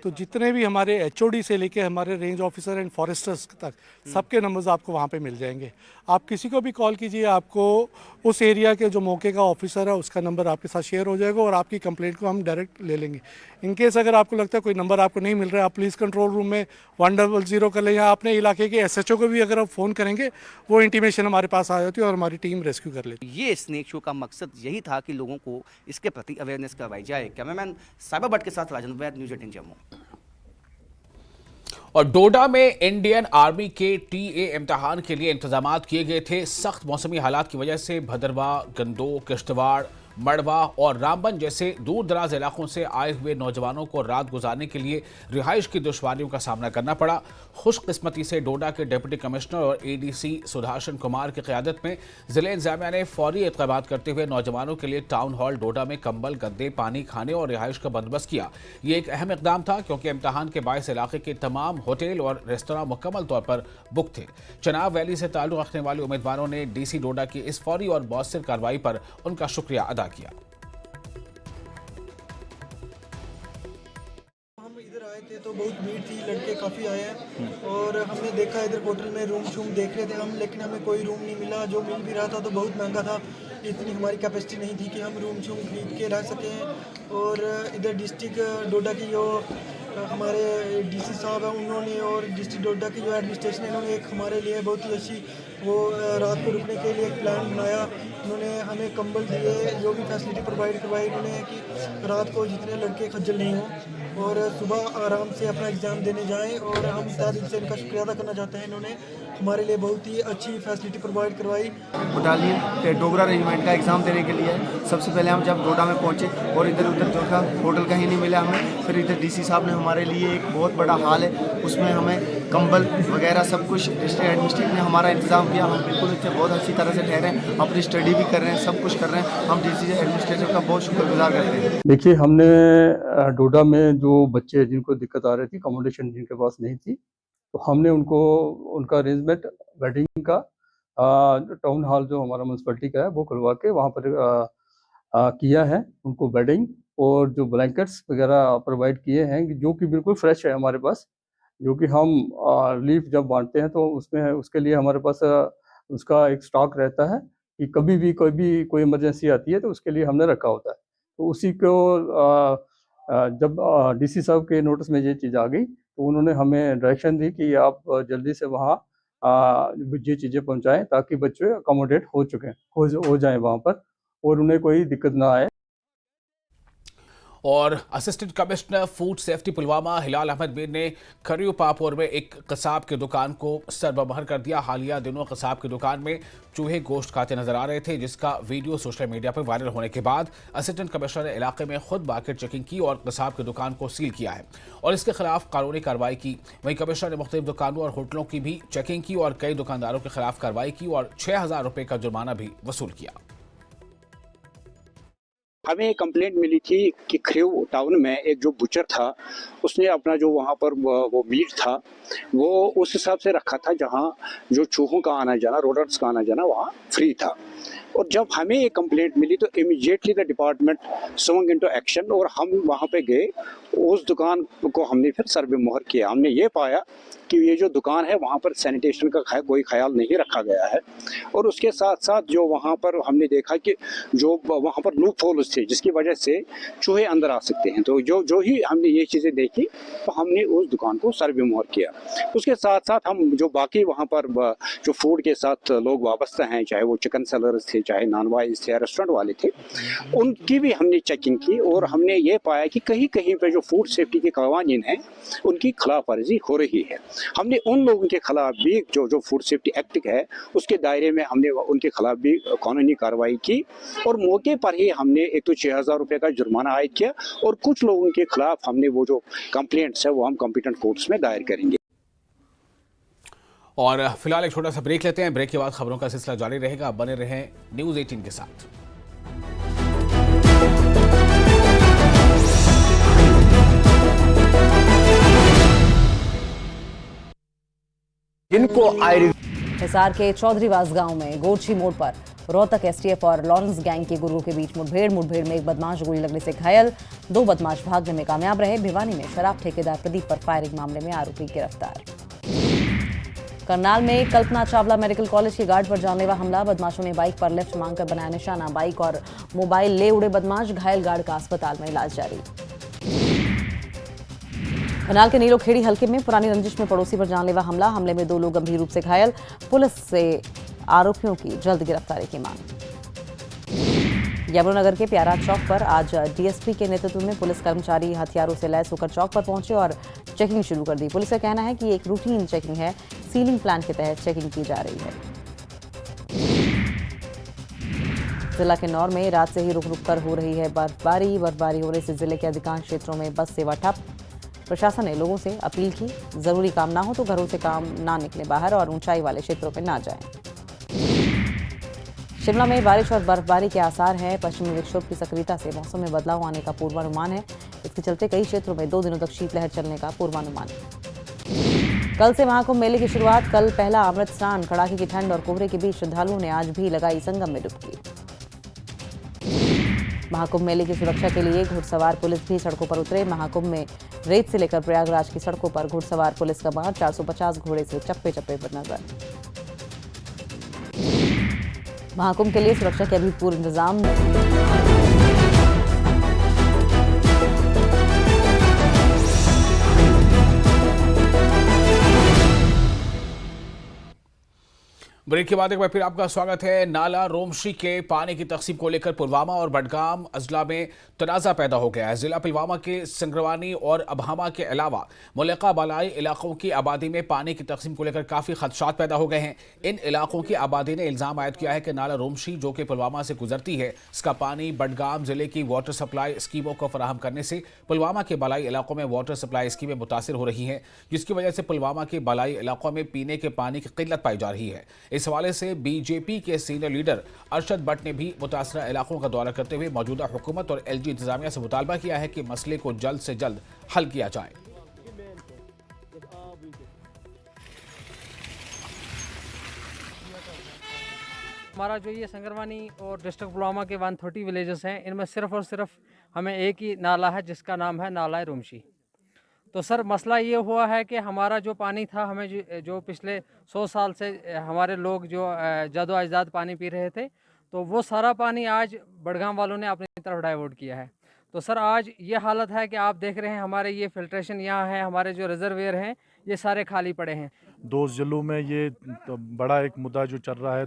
तो जितने भी हमारे HOD से लेके हमारे रेंज ऑफिसर एंड फॉरेस्टर्स तक सबके नंबर्स आपको वहाँ पे मिल जाएंगे। आप किसी को भी कॉल कीजिए, आपको उस एरिया के जो मौके का ऑफिसर है उसका नंबर आपके साथ शेयर हो जाएगा और आपकी कंप्लेंट को हम डायरेक्ट ले लेंगे। इन केस अगर आपको लगता है कोई नंबर आपको नहीं मिल रहा है, आप पुलिस कंट्रोल रूम में 100 कर लें, या अपने इलाके के SHO को भी अगर आप फ़ोन करेंगे वो इंटीमेशन हमारे पास आ जाती है और हमारी टीम रेस्क्यू कर लेती है। ये स्नेक शो का मकसद यही था कि लोगों को इसके प्रति अवेयरनेस करवाई जाए। कैमरामैन साइबर भट्ट के साथ राजन वैद, न्यूज़ 18 जम्मू। और डोडा में इंडियन आर्मी के TA इम्तिहान के लिए इंतजाम किए गए थे। सख्त मौसमी हालात की वजह से भदरवा, गंदोह, किश्तवाड़, मड़वा और रामबन जैसे दूर दराज इलाकों से आए हुए नौजवानों को रात गुजारने के लिए रिहाइश की दुश्वारियों का सामना करना पड़ा। खुशकिस्मती से डोडा के डिप्टी कमिश्नर और ADC सुदर्शन कुमार की क़यादत में ज़िले इंतज़ामिया ने फौरी इक़दामात करते हुए नौजवानों के लिए टाउन हॉल डोडा में कंबल, गद्दे, पानी, खाने और रिहाइश का बंदोबस्त किया। ये एक अहम इक़दाम था क्योंकि इम्तिहान के बायस इलाके के तमाम होटल और रेस्तरां मुकम्मल तौर पर बुक थे। चनाब वैली से ताल्लुक़ रखने वाले उम्मीदवारों ने DC डोडा की इस फौरी और मौसर कार्रवाई पर उनका शुक्रिया अदा किया। हम इधर आए थे तो बहुत भीड़ थी, लड़के काफ़ी आए हैं और हमने देखा इधर होटल में रूम शूम देख रहे थे हम, लेकिन हमें कोई रूम नहीं मिला। जो मिल भी रहा था तो बहुत महंगा था, इतनी हमारी कैपेसिटी नहीं थी कि हम रूम शूम खरीद के रह सकें। और इधर डिस्ट्रिक्ट डोडा की जो हमारे DC साहब हैं उन्होंने और डिस्ट्रिक्ट डोडा की जो एडमिनिस्ट्रेशन है इन्होंने एक हमारे लिए बहुत ही अच्छी वो रात को रुकने के लिए एक प्लान बनाया। उन्होंने हमें कंबल दिए, जो भी फैसिलिटी प्रोवाइड करवाई इन्होंने कि रात को जितने लड़के खज्जल नहीं हों और सुबह आराम से अपना एग्ज़ाम देने जाएं। और हम तहे दिल से इनका शुक्रिया अदा करना चाहते हैं, इन्होंने हमारे लिए बहुत ही अच्छी फैसिलिटी प्रोवाइड करवाई। बटालियन डोगरा रेजिमेंट का एग्ज़ाम देने के लिए सबसे पहले हम जब डोडा में पहुंचे और इधर उधर देखा, होटल कहीं नहीं मिला हमें। फिर इधर DC साहब ने हमारे लिए एक बहुत बड़ा हॉल है, उसमें हमें कंबल वगैरह सब कुछ डिस्ट्रिक्ट एडमिनिस्ट्रेशन ने हमारा इंतज़ाम किया। हम बिल्कुल इससे बहुत अच्छी तरह से ठहरे, अपनी स्टडी भी कर रहे हैं, सब कुछ कर रहे हैं। हम DC एडमिनिस्ट्रेशन का बहुत शुक्रगुजार करते हैं। देखिए, हमने डोडा में जो बच्चे जिनको दिक्कत आ रही थी, अकोमोडेशन जिनके पास नहीं थी, तो हमने उनको उनका अरेंजमेंट वेडिंग का टाउन हॉल जो हमारा म्यूनसिपलिटी का है वो खुलवा के वहाँ पर किया है। उनको बेडिंग और जो ब्लैंकेट्स वगैरह प्रोवाइड किए हैं जो कि बिल्कुल फ्रेश है हमारे पास, जो कि हम रिलीफ जब बांटते हैं तो उसमें उसके लिए हमारे पास उसका एक स्टॉक रहता है कि कभी भी कोई इमरजेंसी आती है तो उसके लिए हमने रखा होता है। तो उसी को जब DC साहब के नोटिस में ये चीज़ आ गई तो उन्होंने हमें डायरेक्शन दी कि आप जल्दी से वहाँ ये चीज़ें पहुँचाएँ ताकि बच्चे अकोमोडेट हो जाएँ वहाँ पर और उन्हें कोई दिक्कत ना आए। और assistant commissioner food safety Pulwama Hilal Ahmad Mir ने खरियो पापोर में एक कसाब की दुकान को सरबमहर कर दिया। हालिया दिनों कसाब की दुकान में चूहे गोश्त खाते नजर आ रहे थे, जिसका वीडियो सोशल मीडिया पर वायरल होने के बाद असिस्टेंट कमिश्नर ने इलाके में खुद मार्केट चेकिंग की और कसाब की दुकान को सील किया है और इसके खिलाफ कानूनी कार्रवाई की। वहीं कमिश्नर ने मुख्तलिफ दुकानों और होटलों की भी चेकिंग की और कई दुकानदारों के खिलाफ कार्रवाई की और 6,000 रुपये का जुर्माना भी वसूल किया। हमें कंप्लेंट मिली थी कि खरीव टाउन में एक जो बुचर था उसने अपना जो वहाँ पर वो मीट था वो उस हिसाब से रखा था जहाँ जो चूहों का आना जाना, रोडर्स का आना जाना वहाँ फ्री था। और जब हमें ये कंप्लेंट मिली तो immediately the department swung into action और हम वहाँ पे गए। उस दुकान को हमने फिर सर्वे मोहर किया। हमने ये पाया कि ये जो दुकान है वहाँ पर सैनिटेशन का कोई ख्याल नहीं रखा गया है और उसके साथ साथ जो वहाँ पर हमने देखा कि जो वहाँ पर लूप होल्स थे जिसकी वजह से चूहे अंदर आ सकते हैं। तो जो ही हमने ये चीज़ें देखी तो हमने उस दुकान को सर्वे मोहर किया। उसके साथ साथ हम जो बाकी वहाँ पर जो फूड के साथ लोग वाबस्ता हैं, चाहे वो चिकन सेलर्स थे, चाहे नॉन वेज थे, रेस्टोरेंट वाले थे, उनकी भी हमने चेकिंग की और हमने ये पाया कि कहीं कहीं पर जो फूड सेफ्टी के कवानीन हैं उनकी खिलाफ वर्जी हो रही है। हमने उन लोगों के खिलाफ भी जो फूड सेफ्टी एक्ट है उसके दायरे में हमने उनके खिलाफ भी कानूनी कार्रवाई की और मौके पर ही हमने एक तो 6,000 रुपये का जुर्माना आयद किया और कुछ लोगों के खिलाफ हमने वो जो कंप्लेंट्स है वो हम कॉम्पिटेंट कोर्ट्स में दायर करेंगे। और फिलहाल एक छोटा सा ब्रेक लेते हैं। ब्रेक के बाद खबरों का सिलसिला जारी रहेगा। आप बने रहें न्यूज़ 18 के साथ। जिनको हिसार के चौधरीवास गांव में गोरछी मोड़ पर रोहतक एसटीएफ और लॉरेंस गैंग के गुर्गों के बीच मुठभेड़ में एक बदमाश गोली लगने से घायल, 2 बदमाश भागने में कामयाब रहे। भिवानी में शराब ठेकेदार प्रदीप पर फायरिंग मामले में आरोपी गिरफ्तार। करनाल में कल्पना चावला मेडिकल कॉलेज के गार्ड पर जानलेवा हमला, बदमाशों ने बाइक पर लिफ्ट मांगकर बनाया निशाना, बाइक और मोबाइल ले उड़े बदमाश, घायल गार्ड का अस्पताल में इलाज जारी। करनाल के नीलोखेड़ी हल्के में पुरानी रंजिश में पड़ोसी पर जानलेवा हमले में 2 लोग गंभीर रूप से घायल, पुलिस से आरोपियों की जल्द गिरफ्तारी की मांग। यमुनानगर के प्यारा चौक पर आज डीएसपी के नेतृत्व में पुलिस कर्मचारी हथियारों से लैस होकर चौक पर पहुंचे और चेकिंग शुरू कर दी। पुलिस का कहना है कि एक रूटीन चेकिंग है, सीलिंग प्लान के तहत चेकिंग की जा रही है। जिला किन्नौर में रात से ही रुक रुक कर हो रही है बर्फबारी होने से जिले के अधिकांश क्षेत्रों में बस सेवा ठप। प्रशासन ने लोगों से अपील की, जरूरी काम ना हो तो घरों से काम ना निकले बाहर और ऊंचाई वाले क्षेत्रों में ना जाएं। शिमला में बारिश और बर्फबारी के आसार हैं। पश्चिमी विक्षोभ की सक्रियता से मौसम में बदलाव आने का पूर्वानुमान है। इसके चलते कई क्षेत्रों में 2 दिनों तक शीतलहर चलने का पूर्वानुमान। कल से महाकुंभ मेले की शुरुआत, कल पहला अमृत स्नान, कड़ाके की ठंड और कोहरे के बीच श्रद्धालुओं ने आज भी लगाई संगम में डुबकी। महाकुंभ मेले की सुरक्षा के लिए घुड़सवार पुलिस भी सड़कों पर उतरे। महाकुंभ में रेत से लेकर प्रयागराज की सड़कों पर घुड़सवार पुलिस का बाहर 450 घोड़े से चप्पे चप्पे पर नजर। महाकुंभ के लिए सुरक्षा के अभी पूर्ण इंतजाम। ब्रेक के बाद एक बार फिर आपका स्वागत है। नाला रोमशी के पानी की तकसीम को लेकर पुलवामा और बडगाम अजला में तनाज़ा पैदा हो गया है। जिला पुलवामा के संग्रवानी और अबहामा के अलावा मुल्का बालाई इलाकों की आबादी में पानी की तकसीम को लेकर काफ़ी खदशात पैदा हो गए हैं। इन इलाकों की आबादी ने इल्ज़ाम आयद किया है कि नाला रोमशी जो कि पुलवामा से गुजरती है, इसका पानी बडगाम जिले की वाटर सप्लाई स्कीमों को फराहम करने से पुलवामा के बालाई इलाकों में वाटर सप्लाई स्कीमें मुतासिर हो रही हैं, जिसकी वजह से पुलवामा के बालाई इलाकों में पीने के पानी की किल्लत पाई जा रही है। इस हवाले से बीजेपी के सीनियर लीडर अरशद भट्ट ने भी मुतासरा इलाकों का दौरा करते हुए मौजूदा हुकूमत और एलजी इंतजामिया से मुतालबा किया है कि मसले को जल्द से जल्द हल किया जाए। हमारा जो ये संगरवानी और डिस्ट्रिक्ट पुलवामा के 130 विलेजेस हैं, इनमें सिर्फ और सिर्फ हमें एक ही नाला है जिसका नाम है नाला रोमशी। तो सर मसला ये हुआ है कि हमारा जो पानी था, हमें जो पिछले 100 साल से हमारे लोग जो जदो अजदाद पानी पी रहे थे, तो वो सारा पानी आज बडगाम वालों ने अपनी तरफ डाइवर्ट किया है। तो सर आज ये हालत है कि आप देख रहे हैं हमारे ये फिल्ट्रेशन यहाँ है, हमारे जो रिजर्वेयर हैं ये सारे खाली पड़े हैं। 2 ज़िलों में ये तो बड़ा एक मुद्दा जो चल रहा है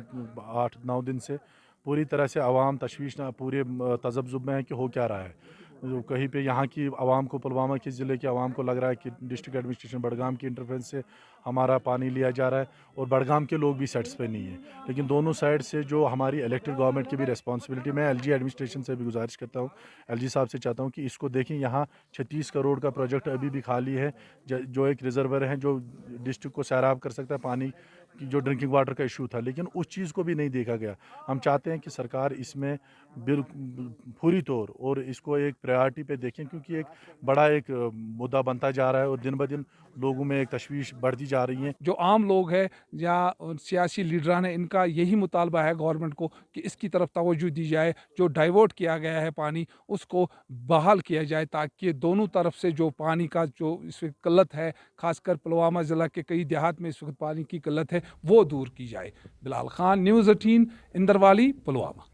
8-9 दिन से, पूरी तरह से आवाम तशवीश पूरे तजब्जुब में है कि हो क्या रहा है। जो कहीं पे यहाँ की आवाम को, पुलवामा के ज़िले की आवाम को लग रहा है कि डिस्ट्रिक्ट एडमिनिस्ट्रेशन बडगाम की इंटरफेरेंस से हमारा पानी लिया जा रहा है और बडगाम के लोग भी सेटिस्फाई नहीं है। लेकिन दोनों साइड से जो हमारी इलेक्टेड गवर्नमेंट की भी रिस्पॉन्सिबिलिटी, मैं एलजी एडमिनिस्ट्रेशन से भी गुजारिश करता हूँ, एलजी साहब से चाहता हूँ कि इसको देखें। यहाँ 36 करोड़ का प्रोजेक्ट अभी भी खाली है, जो एक रिजर्वर है जो डिस्ट्रिक्ट को सैराब कर सकता है, पानी जो ड्रिंकिंग वाटर का इशू था, लेकिन उस चीज़ को भी नहीं देखा गया। हम चाहते हैं कि सरकार इसमें पूरी तौर और इसको एक प्रायोरिटी पे देखें, क्योंकि एक बड़ा एक मुद्दा बनता जा रहा है और दिन ब दिन लोगों में एक तशवीश बढ़ती जा रही है। जो आम लोग हैं या सियासी लीडरान हैं, इनका यही मुतालबा है गवर्नमेंट को कि इसकी तरफ तवज्जो दी जाए। जो डाइवर्ट किया गया है पानी, उसको बहाल किया जाए ताकि दोनों तरफ से जो पानी का जो इस वक्त किल्लत है, खासकर पुलवामा ज़िला के कई देहात में इस वक्त पानी की किल्लत है, वो दूर की जाए। बिलाल खान, न्यूज़ 18, इंदरवाली, पुलवामा।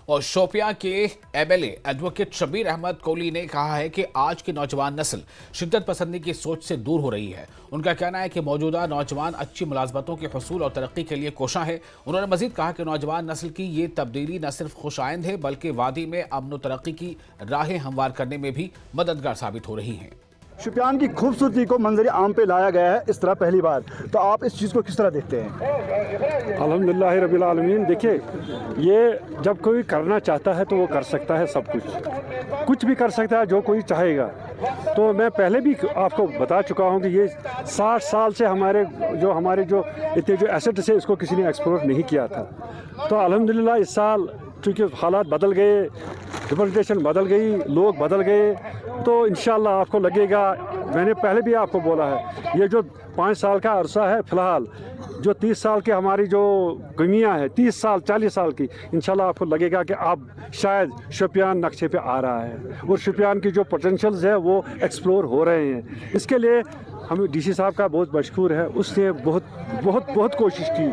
और शोपियां के एमएलए एडवोकेट शबीर अहमद कोहली ने कहा है कि आज की नौजवान नस्ल शिद्दत पसंदी की सोच से दूर हो रही है। उनका कहना है कि मौजूदा नौजवान अच्छी मुलाजमतों के हुसूल और तरक्की के लिए कोशां है। उन्होंने मजीद कहा कि नौजवान नस्ल की ये तब्दीली न सिर्फ खुशाइंद है बल्कि वादी में अमन व तरक्की की राहें हमवार करने में भी मददगार साबित हो रही हैं। शुपियान की खूबसूरती को मंजर आम पे लाया गया है इस तरह पहली बार, तो आप इस चीज़ को किस तरह देखते हैं? अल्हम्दुलिल्लाह रब्बिल आलमीन। देखिए, ये जब कोई करना चाहता है तो वो कर सकता है, सब कुछ भी कर सकता है जो कोई चाहेगा। तो मैं पहले भी आपको बता चुका हूँ कि ये 60 साल से हमारे जो इतने जो एसेट्स है इसको किसी ने एक्सप्लोर नहीं किया था। तो अल्हम्दुलिल्लाह इस साल चूँकि हालात बदल गए, रिप्रेजेंटेशन बदल गई, लोग बदल गए, तो इंशाल्लाह आपको लगेगा, मैंने पहले भी आपको बोला है, ये जो 5 साल का अरसा है फ़िलहाल, जो 30 साल की हमारी जो कमियां हैं, 30 साल 40 साल की, इंशाल्लाह आपको लगेगा कि अब शायद शुपियान नक्शे पे आ रहा है और शुपियान की जो पोटेंशियल्स है वो एक्सप्लोर हो रहे हैं। इसके लिए हमें डीसी साहब का बहुत मशकूर है, उसने बहुत कोशिश की।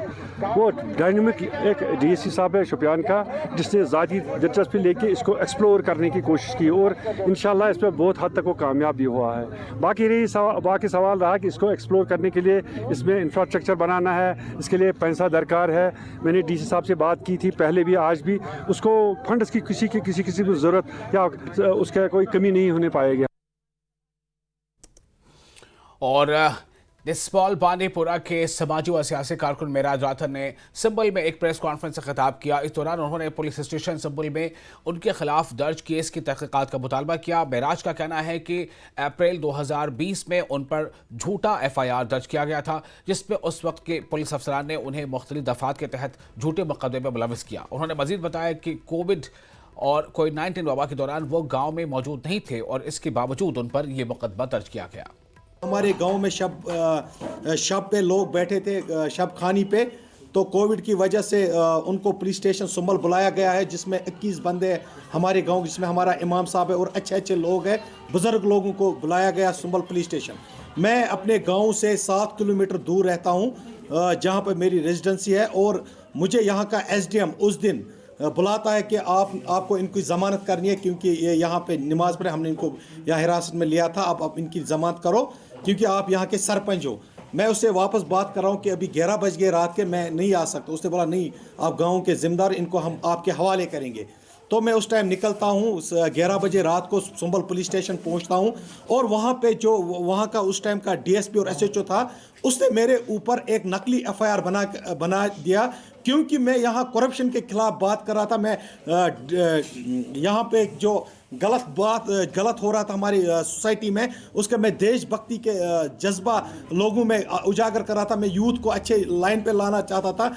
वो डायनेमिक एक डीसी साहब है शुपियान का, जिसने ज़ाती दिलचस्पी लेके इसको एक्सप्लोर करने की कोशिश की और इंशाल्लाह इस पर बहुत हद तक वो कामयाब भी हुआ है। बाकी सवाल रहा कि इसको एक्सप्लोर करने के लिए इसमें इंफ्रास्ट्रक्चर बनाना है, इसके लिए पैसा दरकार है। मैंने डीसी साहब से बात की थी पहले भी, आज भी, उसको फंड्स की किसी की ज़रूरत या उसका कोई कमी नहीं होने पाएगी। और निस्पॉल बांदीपुरा के समाजी व सियासी कारकुन मेराज राथर ने संबल में एक प्रेस कॉन्फ्रेंस से खिताब किया। इस दौरान उन्होंने पुलिस स्टेशन संबल में उनके खिलाफ दर्ज केस की तहकीकात का मुतालबा किया। मेराज का कहना है कि अप्रैल 2020 में उन पर झूठा FIR दर्ज किया गया था, जिसमें उस वक्त के पुलिस अफसरान ने उन्हें मुख्तलिफ दफात के तहत झूठे मुकदमे में मुलविस किया। उन्होंने मजीद बताया कि कोविड और कोविड-19 वबा के दौरान वो गाँव में मौजूद नहीं थे और इसके बावजूद उन पर यह मुकदमा दर्ज किया गया। हमारे गांव में शब पे लोग बैठे थे, शब खानी पे, तो कोविड की वजह से उनको पुलिस स्टेशन सुंबल बुलाया गया है, जिसमें 21 बंदे हमारे गांव, जिसमें हमारा इमाम साहब है और अच्छे लोग हैं, बुजुर्ग लोगों को बुलाया गया सुंबल पुलिस स्टेशन। मैं अपने गांव से 7 किलोमीटर दूर रहता हूं, जहां पर मेरी रेजिडेंसी है, और मुझे यहां का SDM उस दिन बुलाता है कि आपको इनकी ज़मानत करनी है, क्योंकि ये यहाँ पे नमाज पढ़े, हमने इनको यहाँ हिरासत में लिया था, आप इनकी ज़मानत करो क्योंकि आप यहाँ के सरपंच हो। मैं उससे वापस बात कर रहा हूँ कि अभी 11 बज गए रात के, मैं नहीं आ सकता। उसने बोला नहीं, आप गाँव के ज़िम्मेदार, इनको हम आपके हवाले करेंगे। तो मैं उस टाइम निकलता हूँ, 11 बजे रात को सुंबल पुलिस स्टेशन पहुँचता हूँ, और वहाँ पे जो वहाँ का उस टाइम का DSP और SHO था, उसने मेरे ऊपर एक नकली FIR बना दिया, क्योंकि मैं यहाँ करप्शन के खिलाफ बात कर रहा था। मैं यहाँ पे जो गलत हो रहा था हमारी सोसाइटी में, उसका मैं देशभक्ति के जज्बा लोगों में उजागर कर रहा था। मैं यूथ को अच्छे लाइन पे लाना चाहता था।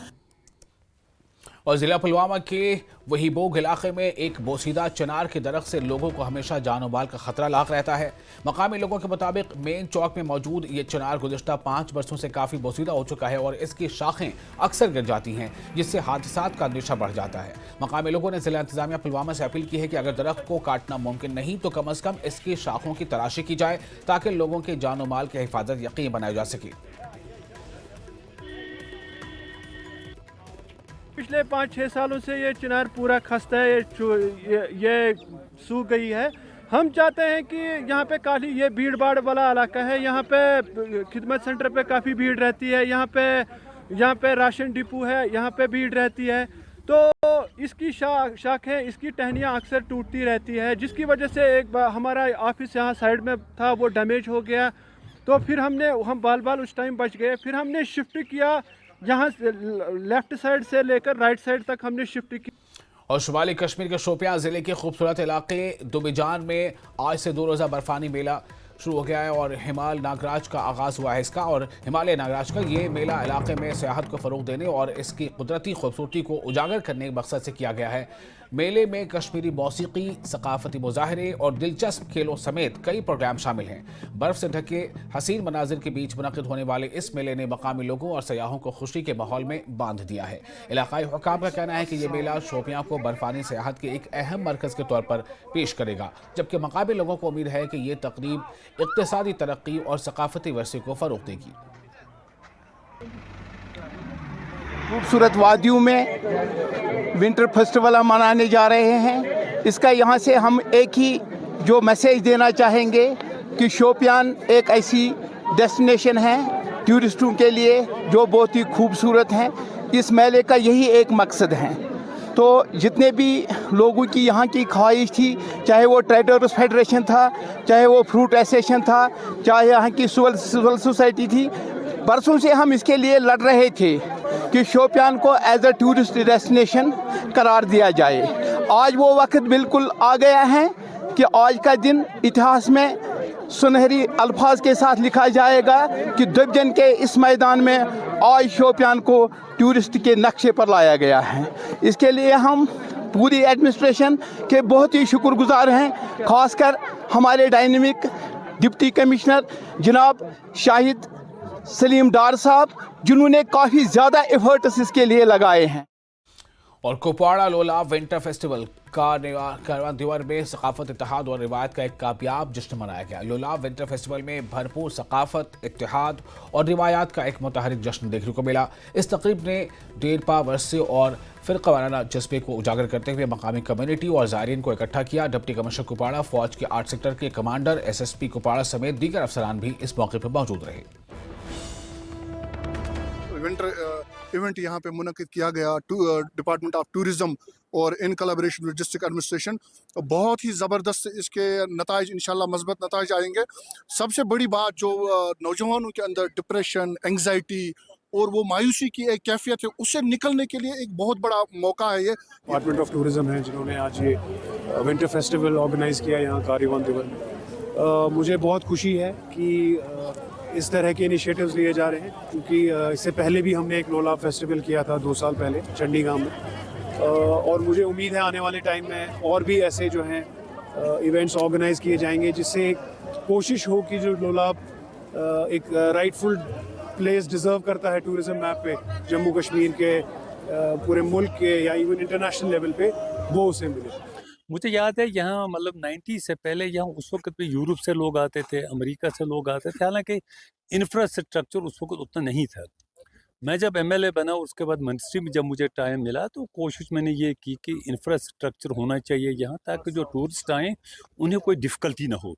और जिला पुलवामा के वहीबोग इलाके में एक बोसीदा चिनार के दरख्त से लोगों को हमेशा जानो माल का खतरा लाक रहता है। मकामी लोगों के मुताबिक मेन चौक में मौजूद ये चिनार गुज़िश्ता 5 बरसों से काफ़ी बोसीदा हो चुका है और इसकी शाखें अक्सर गिर जाती हैं, जिससे हादसात का अंदेशा बढ़ जाता है। मकामी लोगों ने जिला इंतजामिया पुलवामा से अपील की है कि अगर दरख्त को काटना मुमकिन नहीं तो कम अज़ कम इसकी शाखों की तलाशी की जाए, ताकि लोगों के जानो माल की हिफाजत यकीनी बनाई जा सके। पिछले 5-6 सालों से ये चिनार पूरा खस्ता है, ये सूख गई है। हम चाहते हैं कि यहाँ पे काफ़ी ये भीड़ भाड़ वाला इलाका है, यहाँ पे खिदमत सेंटर पे काफ़ी भीड़ रहती है, यहाँ पे राशन डिपो है, यहाँ पे भीड़ रहती है, तो इसकी शाखें, इसकी टहनियाँ अक्सर टूटती रहती है, जिसकी वजह से एक बार हमारा ऑफिस यहाँ साइड में था, वो डैमेज हो गया। तो फिर हम बाल उस टाइम बच गए। फिर हमने शिफ्ट किया, यहाँ लेफ्ट साइड से लेकर राइट साइड तक हमने शिफ्ट की। और शुमाली कश्मीर के शोपियां जिले के खूबसूरत इलाके दुबिजान में आज से 2 रोज़ा बर्फानी मेला शुरू हो गया है और हिमालय नागराज का आगाज़ हुआ है इसका। और हिमालय नागराज का ये मेला इलाके में सियाहत को फ़रोग देने और इसकी कुदरती खूबसूरती को उजागर करने के मकसद से किया गया है। मेले में कश्मीरी मौसीकी, सकाफती मुजाहरे और दिलचस्प खेलों समेत कई प्रोग्राम शामिल हैं। बर्फ से ढके हसीन मनाजिर के बीच मुनक़िद होने वाले इस मेले ने मकामी लोगों और सयाहों को खुशी के माहौल में बांध दिया है। इलाकाई हुकाम का कहना है कि ये मेला शोपियां को बर्फानी सियाहत के एक अहम मरकज़ के तौर पर पेश करेगा, जबकि मकामी लोगों को उम्मीद है कि ये तकरीब इक़्तिसादी तरक्की और सकाफती वर्से को फ़रोग़ देगी। खूबसूरत वादियों में विंटर फेस्टिवल हम मनाने जा रहे हैं। इसका यहाँ से हम एक ही जो मैसेज देना चाहेंगे कि शोपियान एक ऐसी डेस्टिनेशन है टूरिस्टों के लिए जो बहुत ही खूबसूरत है। इस मेले का यही एक मकसद है। तो जितने भी लोगों की यहाँ की ख्वाहिश थी, चाहे वो ट्रेडर्स फेडरेशन था, चाहे वो फ्रूट एसोसिएशन था, चाहे यहाँ की सिविल सोसाइटी थी, बरसों से हम इसके लिए लड़ रहे थे कि शोपियान को एज अ टूरिस्ट डेस्टिनेशन करार दिया जाए। आज वो वक्त बिल्कुल आ गया है कि आज का दिन इतिहास में सुनहरी अल्फाज के साथ लिखा जाएगा कि डिवीजन के इस मैदान में आज शोपियान को टूरिस्ट के नक्शे पर लाया गया है। इसके लिए हम पूरी एडमिनिस्ट्रेशन के बहुत ही शुक्रगुजार हैं, खासकर हमारे डायनेमिक डिप्टी कमिश्नर जनाब शाहिद सलीम डार साहब, जिन्होंने काफ़ी ज़्यादा एफर्ट्स इसके लिए लगाए हैं। और कुपवाड़ा लोलाब विंटर फेस्टिवल का कारवान दीवार में सकाफत, इत्तेहाद और रिवायत का एक कामयाब जश्न मनाया गया। लोलाब विंटर फेस्टिवल में भरपूर सकाफत, इत्तेहाद और रिवायात का एक मुतहरिक जश्न देखने को मिला। इस तकरीब ने देरपा वर्से और फ़िरक़ावाराना जज्बे को उजागर करते हुए मकामी कम्युनिटी और ज़ायरीन को इकट्ठा किया। डिप्टी कमिश्नर कुपवाड़ा, फौज के 8 सेक्टर के कमांडर, SSP कुपवाड़ा समेत दीगर अफसरान भी इस मौके पर मौजूद रहे। विंटर इवेंट यहाँ पे मुनक़िद किया गया डिपार्टमेंट ऑफ टूरिज़्म और in collaboration with district administration. बहुत ही ज़बरदस्त इसके नताइज, इंशाल्लाह मज़बूत नताइज आएंगे। सबसे बड़ी बात जो नौजवानों के अंदर डिप्रेशन, एंग्जाइटी और वो मायूसी की एक कैफियत है, उससे निकलने के लिए एक बहुत बड़ा मौका है ये। डिपार्टमेंट ऑफ टूरिज़्म है जिन्होंने आज ये विंटर फेस्टिवल ऑर्गेनाइज़ किया यहाँ कारवान दीवार में। मुझे बहुत खुशी है कि इस तरह के इनिशिएटिव्स लिए जा रहे हैं, क्योंकि इससे पहले भी हमने एक लोलाब फेस्टिवल किया था 2 साल पहले चंडीगढ़ में, और मुझे उम्मीद है आने वाले टाइम में और भी ऐसे जो हैं इवेंट्स ऑर्गेनाइज किए जाएंगे, जिससे एक कोशिश हो कि जो लोलाब एक राइटफुल प्लेस डिज़र्व करता है टूरिज़्म मैप पे जम्मू कश्मीर के, पूरे मुल्क के या इवन इंटरनेशनल लेवल पे, वो उसे मिले। मुझे याद है यहाँ मतलब 90 से पहले यहाँ उस वक्त भी यूरोप से लोग आते थे, अमेरिका से लोग आते थे, हालांकि इंफ्रास्ट्रक्चर उस वक्त उतना नहीं था। मैं जब MLA बना उसके बाद मिनिस्ट्री में जब मुझे टाइम मिला तो कोशिश मैंने ये की कि इंफ्रास्ट्रक्चर होना चाहिए यहाँ, ताकि जो टूरिस्ट आएँ उन्हें कोई डिफ़िकल्टी ना हो।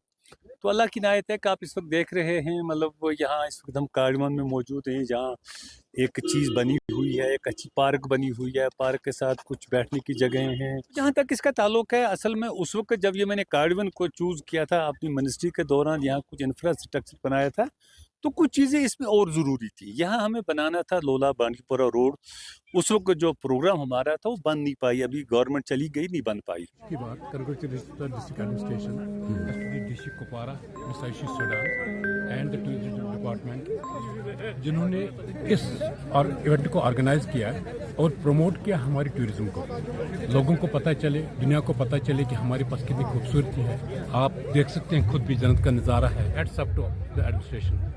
तो अल्लाह की इनायत है कि आप इस वक्त देख रहे हैं, मतलब यहाँ इस वक्त हम कारवान में मौजूद हैं, जहाँ एक चीज़ बनी हुई है, एक अच्छी पार्क बनी हुई है, पार्क के साथ कुछ बैठने की जगह हैं। जहाँ तक इसका ताल्लुक है, असल में उस वक्त जब ये मैंने कारवान को चूज़ किया था अपनी मिनिस्ट्री के दौरान, यहाँ कुछ इंफ्रास्ट्रक्चर बनाया था, तो कुछ चीज़ें इसमें और ज़रूरी थी। यहाँ हमें बनाना था लोलाब बांडीपुरा रोड, उस वक्त जो प्रोग्राम हमारा था वो बन नहीं पाई, अभी गवर्नमेंट चली गई, नहीं बन पाई। की बात district administration, district Kupwara, mister आशीष सोडान एंड द टूरिज्म डिपार्टमेंट, जिन्होंने इस और इवेंट को ऑर्गेनाइज किया और प्रमोट किया हमारी टूरिज्म को। लोगों को पता चले, दुनिया को पता चले कि हमारे पास कितनी खूबसूरती है। आप देख सकते हैं, खुद भी जन्नत का नज़ारा है। Hats up to the administration.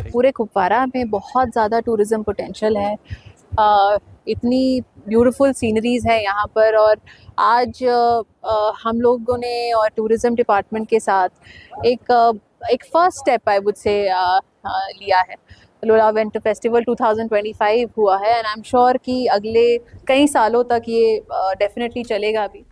पूरे कुपवाड़ा में बहुत ज़्यादा टूरिज़्म पोटेंशियल है, इतनी ब्यूटीफुल सीनरीज़ है यहाँ पर, और आज हम लोगों ने और टूरिज़्म डिपार्टमेंट के साथ एक first step I would say लिया है। लोलाब विंटर फेस्टिवल 2025 हुआ है एंड आई एम श्योर कि अगले कई सालों तक ये डेफिनेटली चलेगा भी।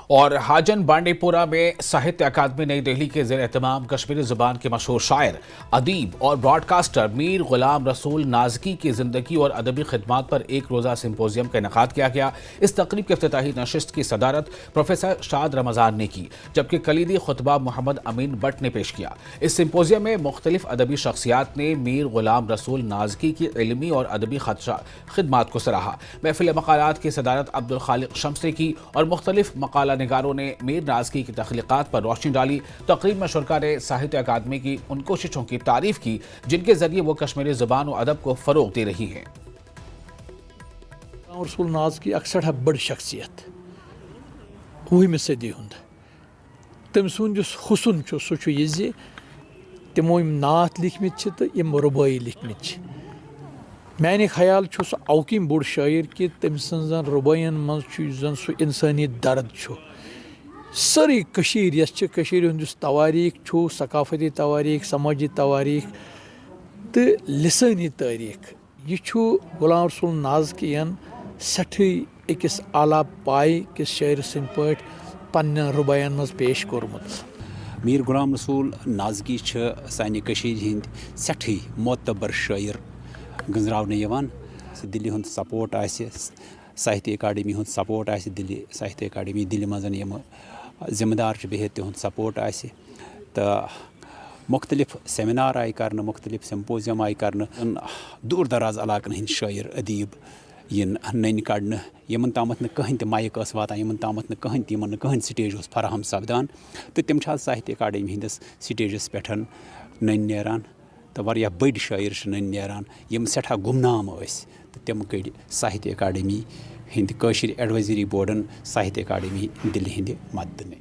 और हाजन बांडीपुरा में साहित्य अकादमी नई दिल्ली के ज़ेर एहतमाम कश्मीरी ज़ुबान के मशहूर शायर, अदीब और ब्रॉडकास्टर मीर गुलाम रसूल नाज़की की ज़िंदगी और अदबी खिदमात पर एक रोज़ा सिम्पोजियम का इनेकाद किया गया। इस तकरीब की इफ्तिताही नशिस्त की सदारत प्रोफेसर शाद रमज़ान ने की, जबकि कलीदी खुतबा मोहम्मद अमीन बट ने पेश किया। इस सिम्पोजियम में मुख्तलिफ अदबी शख्सियात ने मीर गुलाम रसूल नाज़की की इल्मी और अदबी खिदमात को सराहा। महफिल मकालात की सदारत अब्दुल खालिक शम्स ने की और मुख्तलिफ मकाला निगारों ने मीर नाज़की की तख्लीक़ात पर रोशनी डाली। तकरीब में शुरका ने साहित्य अकादमी की उन कोशिशों की तारीफ की जिनके जरिए वो कश्मीरी ज़ुबान और अदब को फ़रोग़ दे रही हैं। रसूल नाज़की अक्सर है बड़ शख्सियत 20वीं सदी हुंद तम सुन हुसन सह तमो नात लिखमित तो यम रुबाई लिखमित माने ख्याल सह अवकिम बोड़ शायर कि तम सन् रुबाइन मं सह इंसानी दर्द सारी हुंद तवारीख सकाफती तवारीख समाजी तवारीख तो लिसानी तारीख यह गुलाम रसूल नाज़कियन सठी अकिस आला पाई किस शायर सं पे पन्न रुबायन मज पेश कोरमुत। मीर गुलाम रसूल नाज़की सानि कशीर हिंद सठी मोतबर शायर गंजरावने यवान दिल्ली हुंद सपोर्ट आसे साहित्य अकादमी हुंद सपोर्ट आसे दिल्ली साहित्य अकादमी दिल्ली मजन यम जिम्मेदार बिहित तिहुंद सपोर्ट आसे तो मुख्तलिफ सेमिनार आई कर मुख्तलिफ सिम्पोजियम आई कर दूर दराज इलाकन हिंद शायर अदीब इन नन कड़न यमन तामत कहीं त माइक वातान यमन तामत कहीं तमन कहीं स्टेज फराहम सपदान तो तम साहित्य अकादमी हंदिस स्टेजस पे नन नेरान तो वारिया बड़ शायर नन नेरान यम सठा गुमनाम तो तम कड़ साहित्य अकादमी हिंद कशीर एडवाइजरी बोर्डन साहित्य अकादमी दिल्ली हिंद मदद में।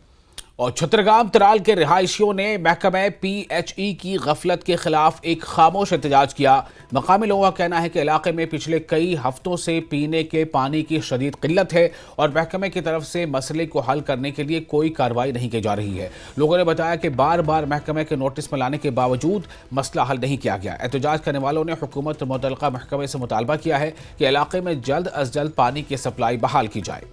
और छत्रगाम तराल के रिहायशियों ने महकमे PHE की गफलत के खिलाफ एक खामोश एहतजाज किया। मकामी लोगों का कहना है कि इलाके में पिछले कई हफ्तों से पीने के पानी की शदीद किल्लत है और महकमे की तरफ से मसले को हल करने के लिए कोई कार्रवाई नहीं की जा रही है। लोगों ने बताया कि बार बार महकमे के नोटिस में लाने के बावजूद मसला हल नहीं किया गया। एहतजाज करने वालों ने हुकूमत मुतल्लिका महकमे से मुतालबा किया है कि इलाके में जल्द अज जल्द पानी की सप्लाई बहाल की जाए।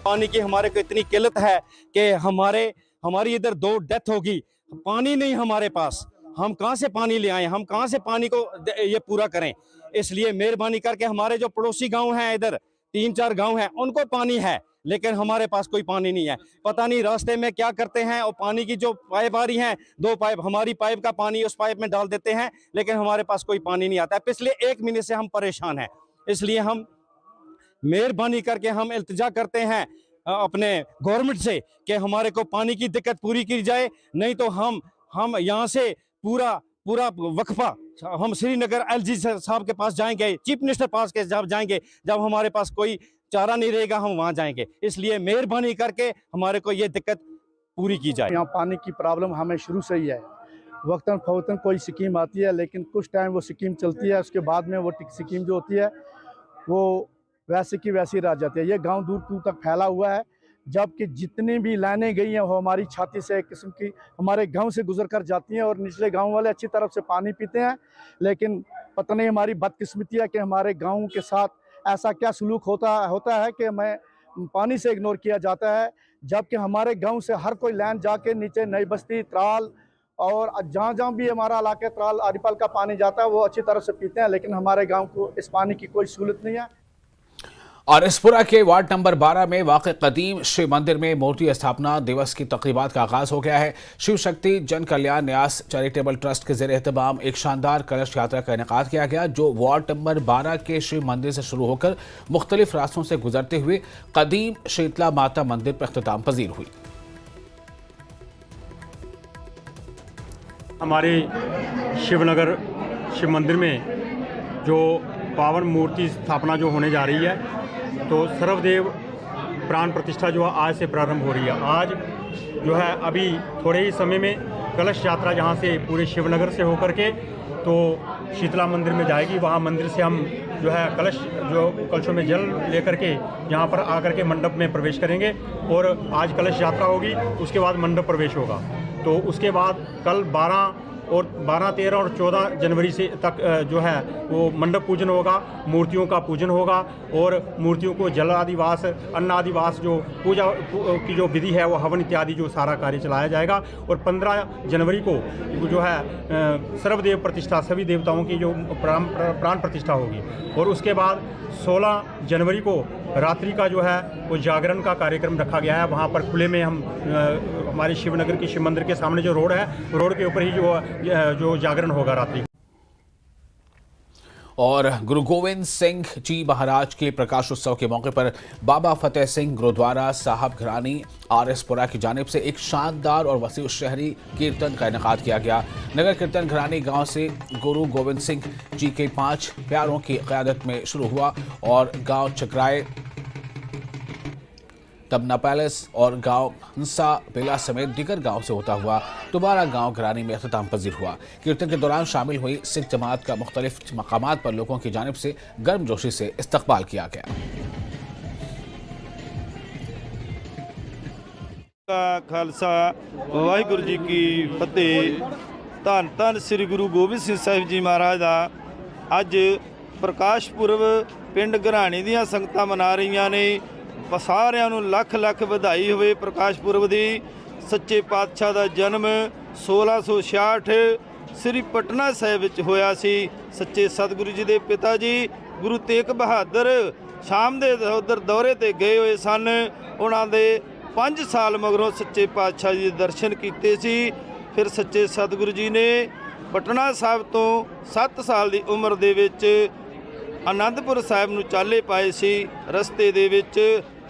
पानी की हमारे को इतनी किल्लत है कि हमारी इधर 2 डेथ होगी, पानी नहीं हमारे पास, हम कहाँ से पानी ले आए, हम कहाँ से पानी को ये पूरा करें। इसलिए मेहरबानी करके हमारे जो पड़ोसी गांव हैं इधर 3-4 गांव हैं उनको पानी है लेकिन हमारे पास कोई पानी नहीं है। पता नहीं रास्ते में क्या करते हैं और पानी की जो पाइप आ रही हैं 2 पाइप हमारी पाइप का पानी उस पाइप में डाल देते हैं लेकिन हमारे पास कोई पानी नहीं आता है। पिछले 1 महीने से हम परेशान हैं। इसलिए हम मेहरबानी करके हम इल्तिजा करते हैं अपने गवर्नमेंट से कि हमारे को पानी की दिक्कत पूरी की जाए, नहीं तो हम यहाँ से पूरा वक्फा हम श्रीनगर LG साहब के पास जाएंगे, चीफ मिनिस्टर पास के जब जाएंगे, जब हमारे पास कोई चारा नहीं रहेगा हम वहाँ जाएंगे। इसलिए मेहरबानी करके हमारे को ये दिक्कत पूरी की जाए। यहाँ पानी की प्रॉब्लम हमें शुरू से ही है, वक्तन फवक्तन कोई स्कीम आती है लेकिन कुछ टाइम वो स्कीम चलती है, उसके बाद में वो स्कीम जो होती है वो वैसे की वैसी रह जाती है। ये गांव दूर दूर तक फैला हुआ है, जबकि जितनी भी लाइनें गई हैं वो हमारी छाती से एक किस्म की हमारे गांव से गुजर कर जाती हैं और निचले गांव वाले अच्छी तरफ से पानी पीते हैं। लेकिन पता नहीं हमारी बदकिस्मती है कि हमारे गाँव के साथ ऐसा क्या सलूक होता है कि हमें पानी से इग्नोर किया जाता है, जबकि हमारे गाँव से हर कोई लाइन जाके नीचे नई बस्ती त्राल और जहाँ भी हमारा इलाके त्राल आरिपाल का पानी जाता है वो अच्छी तरह से पीते हैं, लेकिन हमारे गाँव को इस पानी की कोई सहूलत नहीं है। और इसपुरा के वार्ड नंबर 12 में वाक़े कदीम शिव मंदिर में मूर्ति स्थापना दिवस की तकरीबात का आगाज हो गया है। शिव शक्ति जन कल्याण न्यास चैरिटेबल ट्रस्ट के ज़रिए एहतमाम एक शानदार कलश यात्रा का इनेकाद किया गया, जो वार्ड नंबर 12 के शिव मंदिर से शुरू होकर मुख्तलिफ रास्तों से गुजरते हुए कदीम शीतला माता मंदिर पर अख्तिताम पजीर हुई। हमारे शिवनगर शिव मंदिर में जो पावन मूर्ति स्थापना जो होने जा रही है, तो सर्वदेव प्राण प्रतिष्ठा जो आज से प्रारंभ हो रही है। आज जो है अभी थोड़े ही समय में कलश यात्रा जहाँ से पूरे शिवनगर से होकर के तो शीतला मंदिर में जाएगी। वहाँ मंदिर से हम जो है कलशों में जल लेकर के यहाँ पर आकर के मंडप में प्रवेश करेंगे और आज कलश यात्रा होगी, उसके बाद मंडप प्रवेश होगा। तो उसके बाद कल 12, 13 और 14 जनवरी से तक जो है वो मंडप पूजन होगा, मूर्तियों का पूजन होगा और मूर्तियों को जल आदिवास अन्न आदिवास जो पूजा की जो विधि है वो हवन इत्यादि जो सारा कार्य चलाया जाएगा। और 15 जनवरी को जो है सर्वदेव प्रतिष्ठा सभी देवताओं की जो प्राण प्रतिष्ठा होगी और उसके बाद 16 जनवरी को रात्रि का जो है वो जागरण का कार्यक्रम रखा गया है। वहाँ पर खुले में हम हमारे शिवनगर की शिव मंदिर के सामने जो रोड है, रोड के ऊपर ही जो जागरण होगा रात्रि। और गुरु गोविंद सिंह जी महाराज के प्रकाशोत्सव के मौके पर बाबा फतेह सिंह गुरुद्वारा साहब घरानी आरएसपुरा की जानिब से एक शानदार और वसीउ शहरी कीर्तन का इनेकाद किया गया। नगर कीर्तन घरानी गांव से गुरु गोविंद सिंह जी के 5 प्यारों की क़यादत में शुरू हुआ और गांव चक्राए, तबना पैलेस और गांव हंसा बेला समेत दीगर गांव से होता हुआ दोबारा गांव घरानी में अख्ताम पजीर हुआ। कीर्तन के दौरान शामिल हुई सिख जमात का मुख्तलिफ मकामात पर लोगों की जानिब से गर्मजोशी से इस्तकबाल किया गया। खालसा वाहिगुरु जी की फतेह। धन धन श्री गुरु गोबिंद सिंह साहिब जी महाराज का अज प्रकाश पुरब पिंड घराणी दियां संगतां मना रहीआं ने। सारिਆਂ ਨੂੰ ਲੱਖ ਲੱਖ ਵਧਾਈ ਹੋਵੇ ਪ੍ਰਕਾਸ਼ ਪੁਰਬ ਦੀ। ਸੱਚੇ ਪਾਤਸ਼ਾਹ ਦਾ ਜਨਮ 1666 ਸ੍ਰੀ ਪਟਨਾ ਸਾਹਿਬ ਵਿੱਚ ਹੋਇਆ ਸੀ। ਸੱਚੇ ਸਤਿਗੁਰੂ ਜੀ ਦੇ ਪਿਤਾ ਜੀ ਗੁਰੂ ਤੇਗ ਬਹਾਦਰ ਸ਼ਾਮ ਦੇ ਉਧਰ ਦੌਰੇ ਤੇ ਗਏ ਹੋਏ ਸਨ। ਉਹਨਾਂ ਦੇ 5 ਸਾਲ ਮਗਰੋਂ ਸੱਚੇ ਪਾਤਸ਼ਾਹ ਜੀ ਦੇ ਦਰਸ਼ਨ ਕੀਤੇ ਸੀ। ਫਿਰ ਸੱਚੇ ਸਤਿਗੁਰੂ ਜੀ ਨੇ ਪਟਨਾ ਸਾਹਿਬ ਤੋਂ 7 ਸਾਲ ਦੀ ਉਮਰ ਦੇ ਵਿੱਚ ਆਨੰਦਪੁਰ ਸਾਹਿਬ ਨੂੰ ਚਾਲੇ ਪਾਏ ਸੀ। ਰਸਤੇ ਦੇ ਵਿੱਚ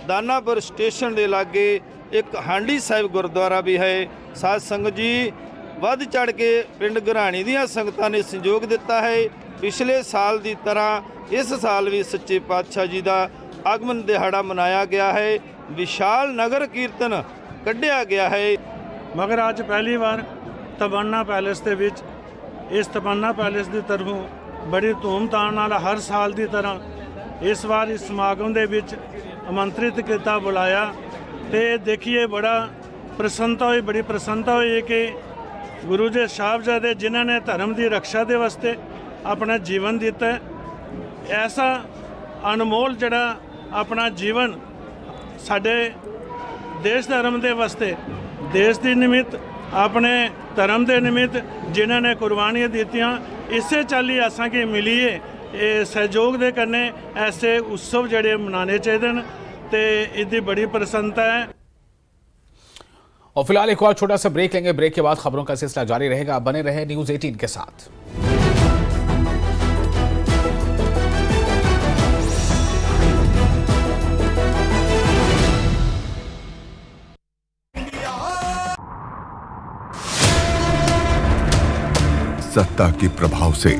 ਦਾਨਾਪੁਰ ਸਟੇਸ਼ਨ ਦੇ ਲਾਗੇ ਇੱਕ ਹਾਂਡੀ ਸਾਹਿਬ ਗੁਰਦੁਆਰਾ ਵੀ ਹੈ। ਸਾਧ ਸੰਗਤ ਜੀ ਵੱਧ ਚੜ ਕੇ ਪਿੰਡ ਘਰਾਣੀ ਦੀਆਂ ਸੰਗਤਾਂ ਨੇ ਸਹਿਯੋਗ ਦਿੱਤਾ ਹੈ। ਪਿਛਲੇ ਸਾਲ ਦੀ ਤਰ੍ਹਾਂ ਇਸ ਸਾਲ ਵੀ ਸੱਚੇ ਪਾਤਸ਼ਾਹ ਜੀ ਦਾ ਆਗਮਨ ਦਿਹਾੜਾ ਮਨਾਇਆ ਗਿਆ ਹੈ। ਵਿਸ਼ਾਲ ਨਗਰ ਕੀਰਤਨ ਕੱਢਿਆ ਗਿਆ ਹੈ। ਮਗਰ ਅੱਜ ਪਹਿਲੀ ਵਾਰ ਤਮੰਨਾ ਪੈਲੇਸ ਦੇ ਵਿੱਚ ਇਸ ਤਮੰਨਾ ਪੈਲੇਸ ਦੀ ਤਰਫੋਂ ਬੜੀ ਧੂਮਧਾਮ ਨਾਲ ਹਰ ਸਾਲ ਦੀ ਤਰ੍ਹਾਂ ਇਸ ਵਾਰ ਇਸ ਸਮਾਗਮ ਦੇ ਵਿੱਚ ਆਮੰਤਰਿਤ ਕੀਤਾ, ਬੁਲਾਇਆ ਤੇ ਦੇਖੀਏ ਬੜਾ ਪ੍ਰਸੰਨਤਾ ਹੋਈ, ਬੜੀ ਪ੍ਰਸੰਨਤਾ ਹੋਈ ਕਿ ਗੁਰੂ ਜੀ ਸਾਹਿਬਜ਼ਾਦੇ ਜਿਨ੍ਹਾਂ ਨੇ ਧਰਮ ਦੀ ਰੱਖਿਆ ਦੇ ਵਾਸਤੇ ਆਪਣਾ ਜੀਵਨ ਦਿੱਤਾ, ਐਸਾ ਅਨਮੋਲ ਜਿਹੜਾ ਆਪਣਾ ਜੀਵਨ ਸਾਡੇ ਦੇਸ਼ ਧਰਮ ਦੇ ਵਾਸਤੇ, ਦੇਸ਼ ਦੀ ਨਿमित्त, ਆਪਣੇ ਧਰਮ ਦੇ ਨਿमित्त ਜਿਨ੍ਹਾਂ ਨੇ ਕੁਰਬਾਨੀਆਂ ਦਿੱਤੀਆਂ, ਇਸੇ ਚਾਲੀ ਅਸਾਂ ਕਿ ਮਿਲੀਏ सहयोग दे करने ऐसे उत्सव जड़े मनाने चाहिए ते इसकी बड़ी प्रसन्नता है। और फिलहाल एक और छोटा सा ब्रेक लेंगे। ब्रेक के बाद खबरों का सिलसिला जारी रहेगा। बने रहे न्यूज़ 18 के साथ। सत्ता के प्रभाव से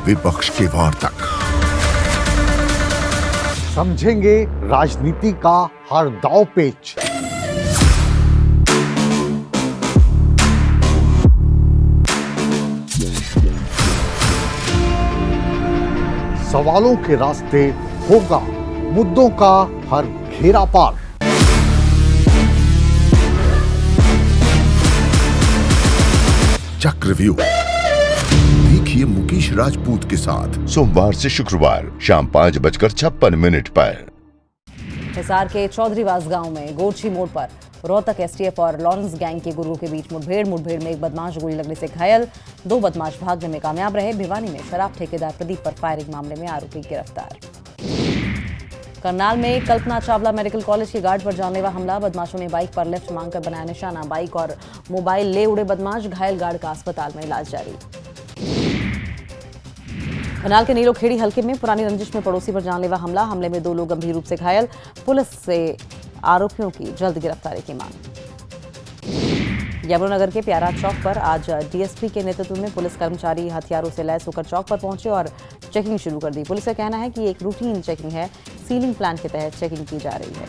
विपक्ष के वार तक समझेंगे राजनीति का हर दांव पेच। सवालों के रास्ते होगा मुद्दों का हर घेरा पार। चक्रव्यूह देखिए मुकेश राजपूत के साथ सोमवार से शुक्रवार शाम 5:56 पर। हिसार के चौधरीवास गांव में गोरछी मोड़ पर रोहतक एसटीएफ और लॉरेंस गैंग के गुर्गों के बीच मुठभेड़ में एक बदमाश गोली लगने से घायल, 2 बदमाश भागने में कामयाब रहे। भिवानी में शराब ठेकेदार प्रदीप पर फायरिंग मामले में आरोपी गिरफ्तार। करनाल में कल्पना चावला मेडिकल कॉलेज के गार्ड पर जानलेवा हमला, बदमाशों ने बाइक पर लिफ्ट मांगकर बनाया निशाना, बाइक और मोबाइल ले उड़े बदमाश, घायल गार्ड का अस्पताल में इलाज जारी। करनाल के नीलोखेड़ी हल्के में पुरानी रंजिश में पड़ोसी पर जानलेवा हमले में 2 लोग गंभीर रूप से घायल, पुलिस से आरोपियों की जल्द गिरफ्तारी की मांग। यमुनानगर के प्यारा चौक पर आज डीएसपी के नेतृत्व में पुलिस कर्मचारी हथियारों से लैस होकर चौक पर पहुंचे और चेकिंग शुरू कर दी। पुलिस का कहना है कि एक रूटीन चेकिंग है, सीलिंग प्लान के तहत चेकिंग की जा रही है।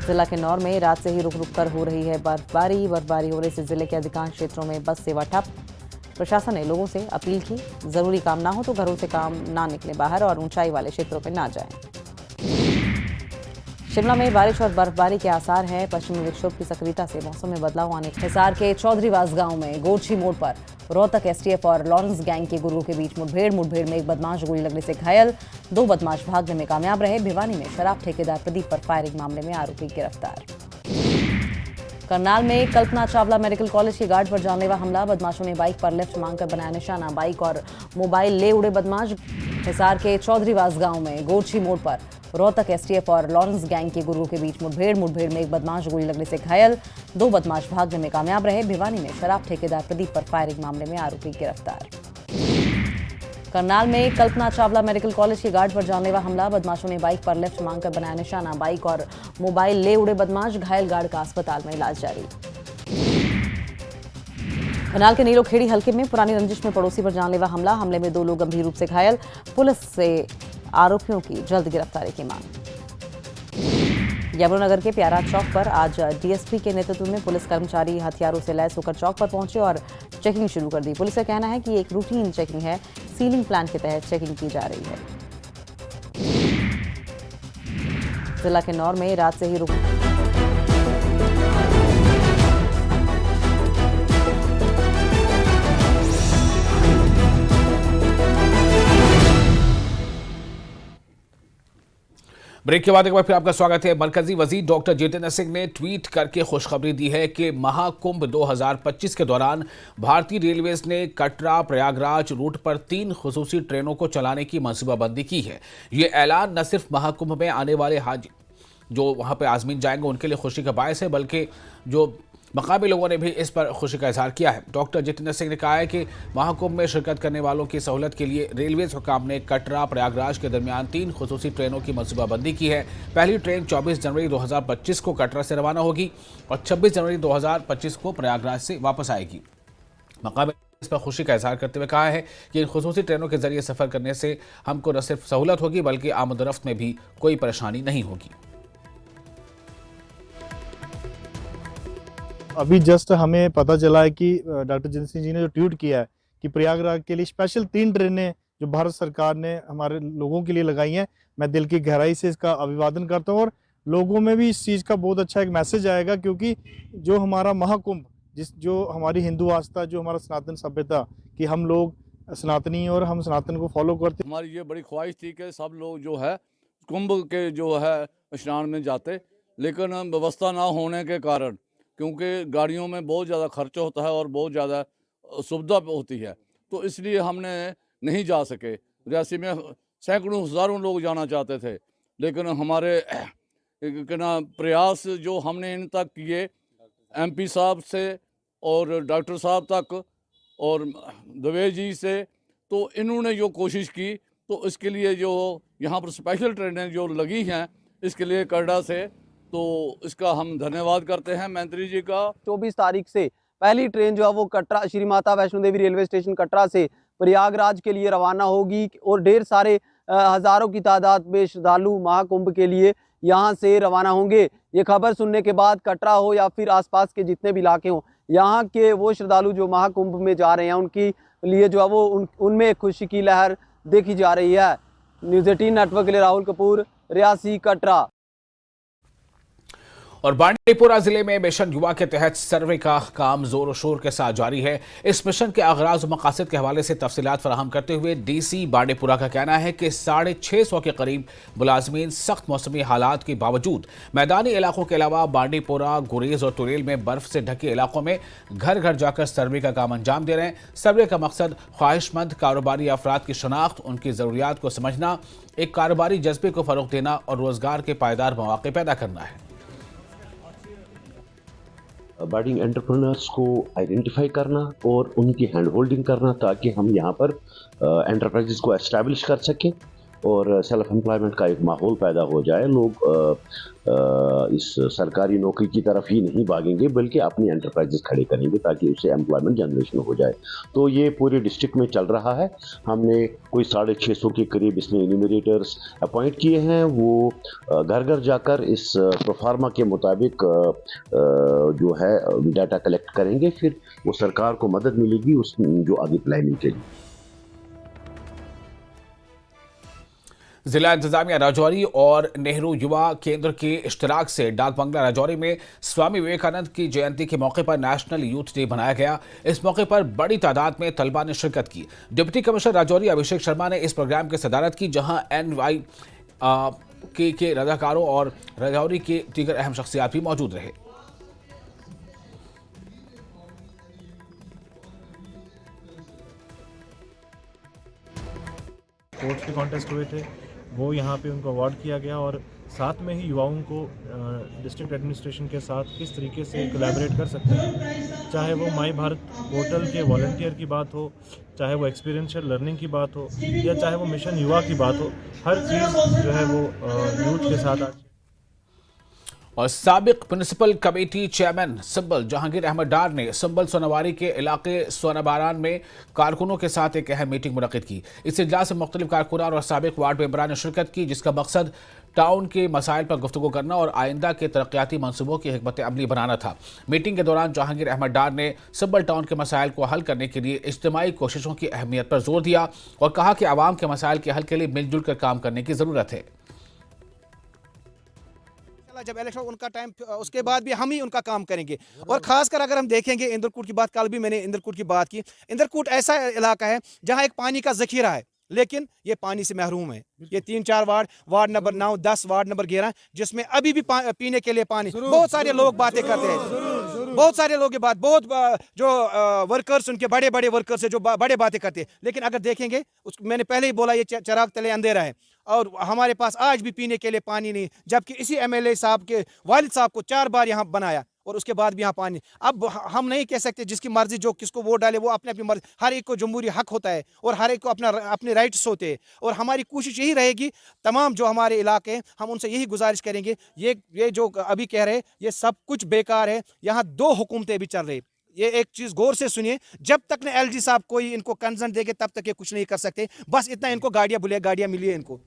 जिला किन्नौर में रात से ही रुक रुक कर हो रही है बर्फबारी होने से जिले के अधिकांश क्षेत्रों में बस सेवा ठप। प्रशासन ने लोगों से अपील की, जरूरी काम ना हो तो घरों से काम ना निकले बाहर और ऊंचाई वाले क्षेत्रों में ना जाएं। शिमला में बारिश और बर्फबारी के आसार हैं। पश्चिमी विक्षोभ की सक्रियता से मौसम में बदलाव आने। हिसार के चौधरीवास गांव में गोरछी मोड़ पर रोहतक एसटीएफ और लॉरेंस गैंग के गुर्गों के बीच मुठभेड़ में एक बदमाश गोली लगने से घायल, 2 बदमाश भागने में कामयाब रहे। भिवानी में शराब ठेकेदार प्रदीप पर फायरिंग मामले में आरोपी गिरफ्तार। करनाल में कल्पना चावला मेडिकल कॉलेज के गार्ड पर जानलेवा हमला, बदमाशों ने बाइक पर लिफ्ट मांगकर बनाया निशाना, बाइक और मोबाइल ले उड़े बदमाश। हिसार के चौधरीवास गांव में गोरछी मोड़ पर रोहतक एसटीएफ और लॉरेंस गैंग के गुरुओं के बीच मुठभेड़ में एक बदमाश गोली लगने से घायल, 2 बदमाश भागने में कामयाब रहे। भिवानी में शराब ठेकेदार प्रदीप पर फायरिंग मामले में आरोपी गिरफ्तार। करनाल में कल्पना चावला मेडिकल कॉलेज के गार्ड पर जानलेवा हमला, बदमाशों ने बाइक पर लिफ्ट मांगकर बनाया निशाना, बाइक और मोबाइल ले उड़े बदमाश, घायल गार्ड का अस्पताल में इलाज जारी। करनाल के नीलोखेड़ी हलके में पुरानी रंजिश में पड़ोसी पर जानलेवा हमला, हमले में 2 लोग गंभीर रूप से घायल, पुलिस से आरोपियों की जल्द गिरफ्तारी की मांग। यमुनानगर के प्यारा चौक पर आज डीएसपी के नेतृत्व में पुलिस कर्मचारी हथियारों से लैस होकर चौक पर पहुंचे और चेकिंग शुरू कर दी। पुलिस का कहना है कि एक रूटीन चेकिंग है, सीलिंग प्लान के तहत चेकिंग की जा रही है। जिला किन्नौर में रात से ही रुक ब्रेक के बाद एक बार फिर आपका स्वागत है। मरकजी वजीर डॉक्टर जितेंद्र सिंह ने ट्वीट करके खुशखबरी दी है कि महाकुंभ 2025 के दौरान भारतीय रेलवेज ने कटरा प्रयागराज रूट पर 3 खुसूसी ट्रेनों को चलाने की मंसूबाबंदी की है। ये ऐलान न सिर्फ महाकुंभ में आने वाले हाजी जो वहां पर आजमीन जाएंगे उनके लिए खुशी का बायस है, बल्कि जो मकामी लोगों ने भी इस पर खुशी का इजहार किया है। डॉक्टर जितेंद्र सिंह ने कहा है कि महाकुंभ में शिरकत करने वालों की सहूलत के लिए रेलवेज हुकाम ने कटरा प्रयागराज के दरमियान 3 खुसूसी ट्रेनों की मंसूबाबंदी की है। पहली ट्रेन 24 जनवरी 2025 को कटरा से रवाना होगी और 26 जनवरी 2025 को प्रयागराज से वापस आएगी। मकामी इस पर खुशी का इजहार करते हुए कहा है कि इन खुसूसी ट्रेनों के जरिए सफर करने से हमको न सिर्फ सहूलत होगी बल्कि आमदरफ्त में भी कोई परेशानी नहीं होगी। अभी जस्ट हमें पता चला है कि डॉक्टर जितेंद्र सिंह जी ने जो ट्वीट किया है कि प्रयागराज के लिए स्पेशल 3 ट्रेनें जो भारत सरकार ने हमारे लोगों के लिए लगाई हैं, मैं दिल की गहराई से इसका अभिवादन करता हूं और लोगों में भी इस चीज़ का बहुत अच्छा एक मैसेज आएगा, क्योंकि जो हमारा महाकुंभ जो हमारी हिंदू आस्था, जो हमारा सनातन सभ्यता कि हम लोग सनातनी और हम सनातन को फॉलो करते, हमारी ये बड़ी ख्वाहिश थी कि सब लोग जो है कुंभ के जो है स्नान में जाते, लेकिन व्यवस्था ना होने के कारण, क्योंकि गाड़ियों में बहुत ज़्यादा खर्च होता है और बहुत ज़्यादा सुविधा होती है, तो इसलिए हमने नहीं जा सके। रियासी में सैकड़ों हज़ारों लोग जाना चाहते थे, लेकिन हमारे प्रयास जो हमने इन तक किए एमपी साहब से और डॉक्टर साहब तक और दवे जी से, तो इन्होंने जो कोशिश की, तो इसके लिए जो यहाँ पर स्पेशल ट्रेनें जो लगी हैं इसके लिए कटरा से, तो इसका हम धन्यवाद करते हैं मंत्री जी का। 24 तारीख से पहली ट्रेन जो है वो कटरा श्री माता वैष्णो देवी रेलवे स्टेशन कटरा से प्रयागराज के लिए रवाना होगी और ढेर सारे हज़ारों की तादाद में श्रद्धालु महाकुंभ के लिए यहाँ से रवाना होंगे। ये खबर सुनने के बाद कटरा हो या फिर आसपास के जितने भी इलाके हों, यहाँ के वो श्रद्धालु जो महाकुंभ में जा रहे हैं उनके लिए जो है वो उनमें खुशी की लहर देखी जा रही है। न्यूज़ 18 नेटवर्क के लिए राहुल कपूर, रियासी, कटरा। और बांडीपुरा जिले में मिशन युवा के तहत सर्वे का काम जोर शोर के साथ जारी है। इस मिशन के अगराज और मकासद के हवाले से तफसीलात फराहम करते हुए डीसी बांडीपुरा का कहना है कि 650 के करीब मुलाजमीन सख्त मौसमी हालात के बावजूद मैदानी इलाकों के अलावा बांडीपुरा, गुरेज और तुरेल में बर्फ से ढके इलाकों में घर घर जाकर सर्वे का काम अंजाम दे रहे हैं। सर्वे का मकसद ख्वाहिशमंद कारोबारी अफराद की शनाख्त, उनकी ज़रूरियात को समझना, एक कारोबारी जज्बे को फ़रोग़ देना और रोज़गार के पायदार मौक़े पैदा करना है। बडिंग एंटरप्रेन्योर्स को आइडेंटिफाई करना और उनकी हैंड होल्डिंग करना, ताकि हम यहाँ पर एंटरप्राइजेस को एस्टैब्लिश कर सकें और सेल्फ एम्प्लॉयमेंट का एक माहौल पैदा हो जाए। लोग इस सरकारी नौकरी की तरफ ही नहीं भागेंगे बल्कि अपनी एंटरप्राइजेस खड़े करेंगे ताकि उससे एम्प्लॉयमेंट जनरेशन हो जाए। तो ये पूरे डिस्ट्रिक्ट में चल रहा है। हमने कोई 650 के करीब इसमें इन्यूमरेटर्स अपॉइंट किए हैं। वो घर घर जाकर इस प्रोफार्मा के मुताबिक जो है डाटा कलेक्ट करेंगे, फिर वो सरकार को मदद मिलेगी उस जो आगे प्लानिंग के लिए। जिला इंतजामिया राजौरी और नेहरू युवा केंद्र के इश्तराक से डाक बंगला राजौरी में स्वामी विवेकानंद की जयंती के मौके पर नेशनल यूथ डे मनाया गया। इस मौके पर बड़ी तादाद में तलबा ने शिरकत की। डिप्टी कमिश्नर राजौरी अभिषेक शर्मा ने इस प्रोग्राम की सदारत की, जहां NY के रजाकारों और राजौरी के दीगर अहम शख्सियात भी मौजूद रहे। स्पोर्ट्स के कॉन्टेस्ट हुए थे वो यहाँ पे उनको अवार्ड किया गया, और साथ में ही युवाओं को डिस्ट्रिक्ट एडमिनिस्ट्रेशन के साथ किस तरीके से कोलैबोरेट कर सकते हैं, चाहे वो माई भारत पोर्टल के वॉलंटियर की बात हो, चाहे वो एक्सपीरियंशियल लर्निंग की बात हो, या चाहे वो मिशन युवा की बात हो, हर चीज़ जो है वो यूथ के साथ आज। और साबिक म्युनिसिपल कमेटी चेयरमैन संबल जहांगीर अहमद डार ने संबल सोनावारी के इलाके सोनाबारान में कारकुनों के साथ एक अहम मीटिंग मुनक्किद की। इस इजलास में मुख्तलिफ कारकुनान और साबिक वार्ड मेंबरान ने शिरकत की, जिसका मकसद टाउन के मसाइल पर गुफ्तगू करना और आइंदा के तरक्याती मनसूबों की हिकमत अमली बनाना था। मीटिंग के दौरान जहांगीर अहमद डार ने संबल टाउन के मसाइल को हल करने के लिए इज्तिमाई कोशिशों की अहमियत पर जोर दिया और कहा कि आवाम के मसाइल के हल के लिए मिलजुल कर काम करने की ज़रूरत है। जब इलेक्शन उनका टाइम, उसके बाद भी हम ही उनका काम करेंगे। और खासकर अगर हम देखेंगे इंद्रकूट की बात, कल भी मैंने इंद्रकूट की बात की। इंद्रकूट ऐसा इलाका है जहां एक पानी का जखीरा है, लेकिन ये पानी से महरूम है। ये 3-4 वार्ड नंबर 9, 10, वार्ड नंबर 11, जिसमें अभी भी पीने के लिए पानी। बहुत सारे लोग बातें करते हैं, बहुत सारे लोग ये बात, बहुत जो वर्कर्स, उनके बड़े बड़े वर्कर्स है जो बड़े बातें करते हैं, लेकिन अगर देखेंगे मैंने पहले ही बोला, ये चिराग तले अंधेरा है और हमारे पास आज भी पीने के लिए पानी नहीं। जबकि इसी एमएलए साहब के वालिद साहब को 4 बार यहाँ बनाया और उसके बाद भी यहाँ पानी। अब हम नहीं कह सकते जिसकी मर्जी जो किसको वोट डाले वो अपनी अपनी मर्जी, हर एक को जमहूरी हक होता है और हर एक को अपने राइट्स होते हैं। और हमारी कोशिश यही रहेगी, तमाम जो हमारे इलाके हैं हम उनसे यही गुजारिश करेंगे, ये जो अभी कह रहे हैं ये सब कुछ बेकार है। यहाँ 2 हुकूमतें भी चल रही, ये एक चीज गौर से सुनिए, जब तक ने एलजी साहब कोई इनको कंसर्न देंगे तब तक ये कुछ नहीं कर सकते। बस इतना इनको गाड़ियां मिली है इनको।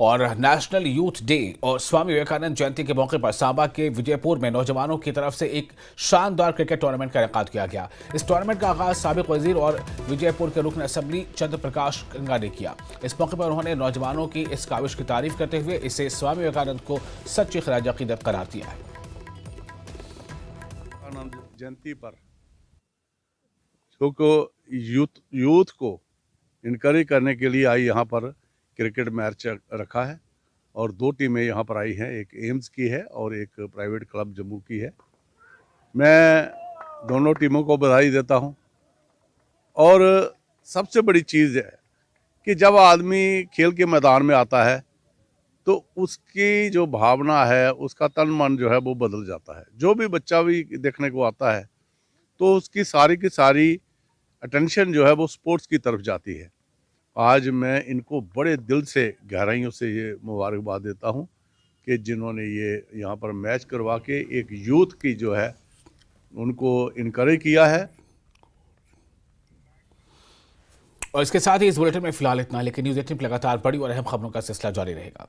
और नेशनल यूथ डे और स्वामी विवेकानंद जयंती के मौके पर सांबा के विजयपुर में नौजवानों की तरफ से एक शानदार क्रिकेट टूर्नामेंट का इनेकाद किया गया। इस टूर्नामेंट का आगाज साबिक वजीर और विजयपुर के रुकन असेंबली चंद्र प्रकाश गंगा ने किया। इस मौके पर उन्होंने नौजवानों की इस काविश की तारीफ करते हुए इसे स्वामी विवेकानंद को सच्ची खराज अकीदत करार दिया है। जयंती पर यूथ को इनकरेज करने के लिए आई यहाँ पर क्रिकेट मैच रखा है और 2 टीमें यहाँ पर आई हैं, एक एम्स की है और एक प्राइवेट क्लब जम्मू की है। मैं दोनों टीमों को बधाई देता हूँ। और सबसे बड़ी चीज़ है कि जब आदमी खेल के मैदान में आता है तो उसकी जो भावना है, उसका तन मन जो है वो बदल जाता है। जो भी बच्चा भी देखने को आता है तो उसकी सारी की सारी अटेंशन जो है वो स्पोर्ट्स की तरफ जाती है। आज मैं इनको बड़े दिल से, गहराइयों से ये मुबारकबाद देता हूँ कि जिन्होंने ये यहाँ पर मैच करवा के एक यूथ की जो है उनको इनकरेज किया है। और इसके साथ ही इस बुलेटिन में फिलहाल इतना, लेकिन न्यूज़ 18 लगातार बड़ी और अहम खबरों का सिलसिला जारी रहेगा।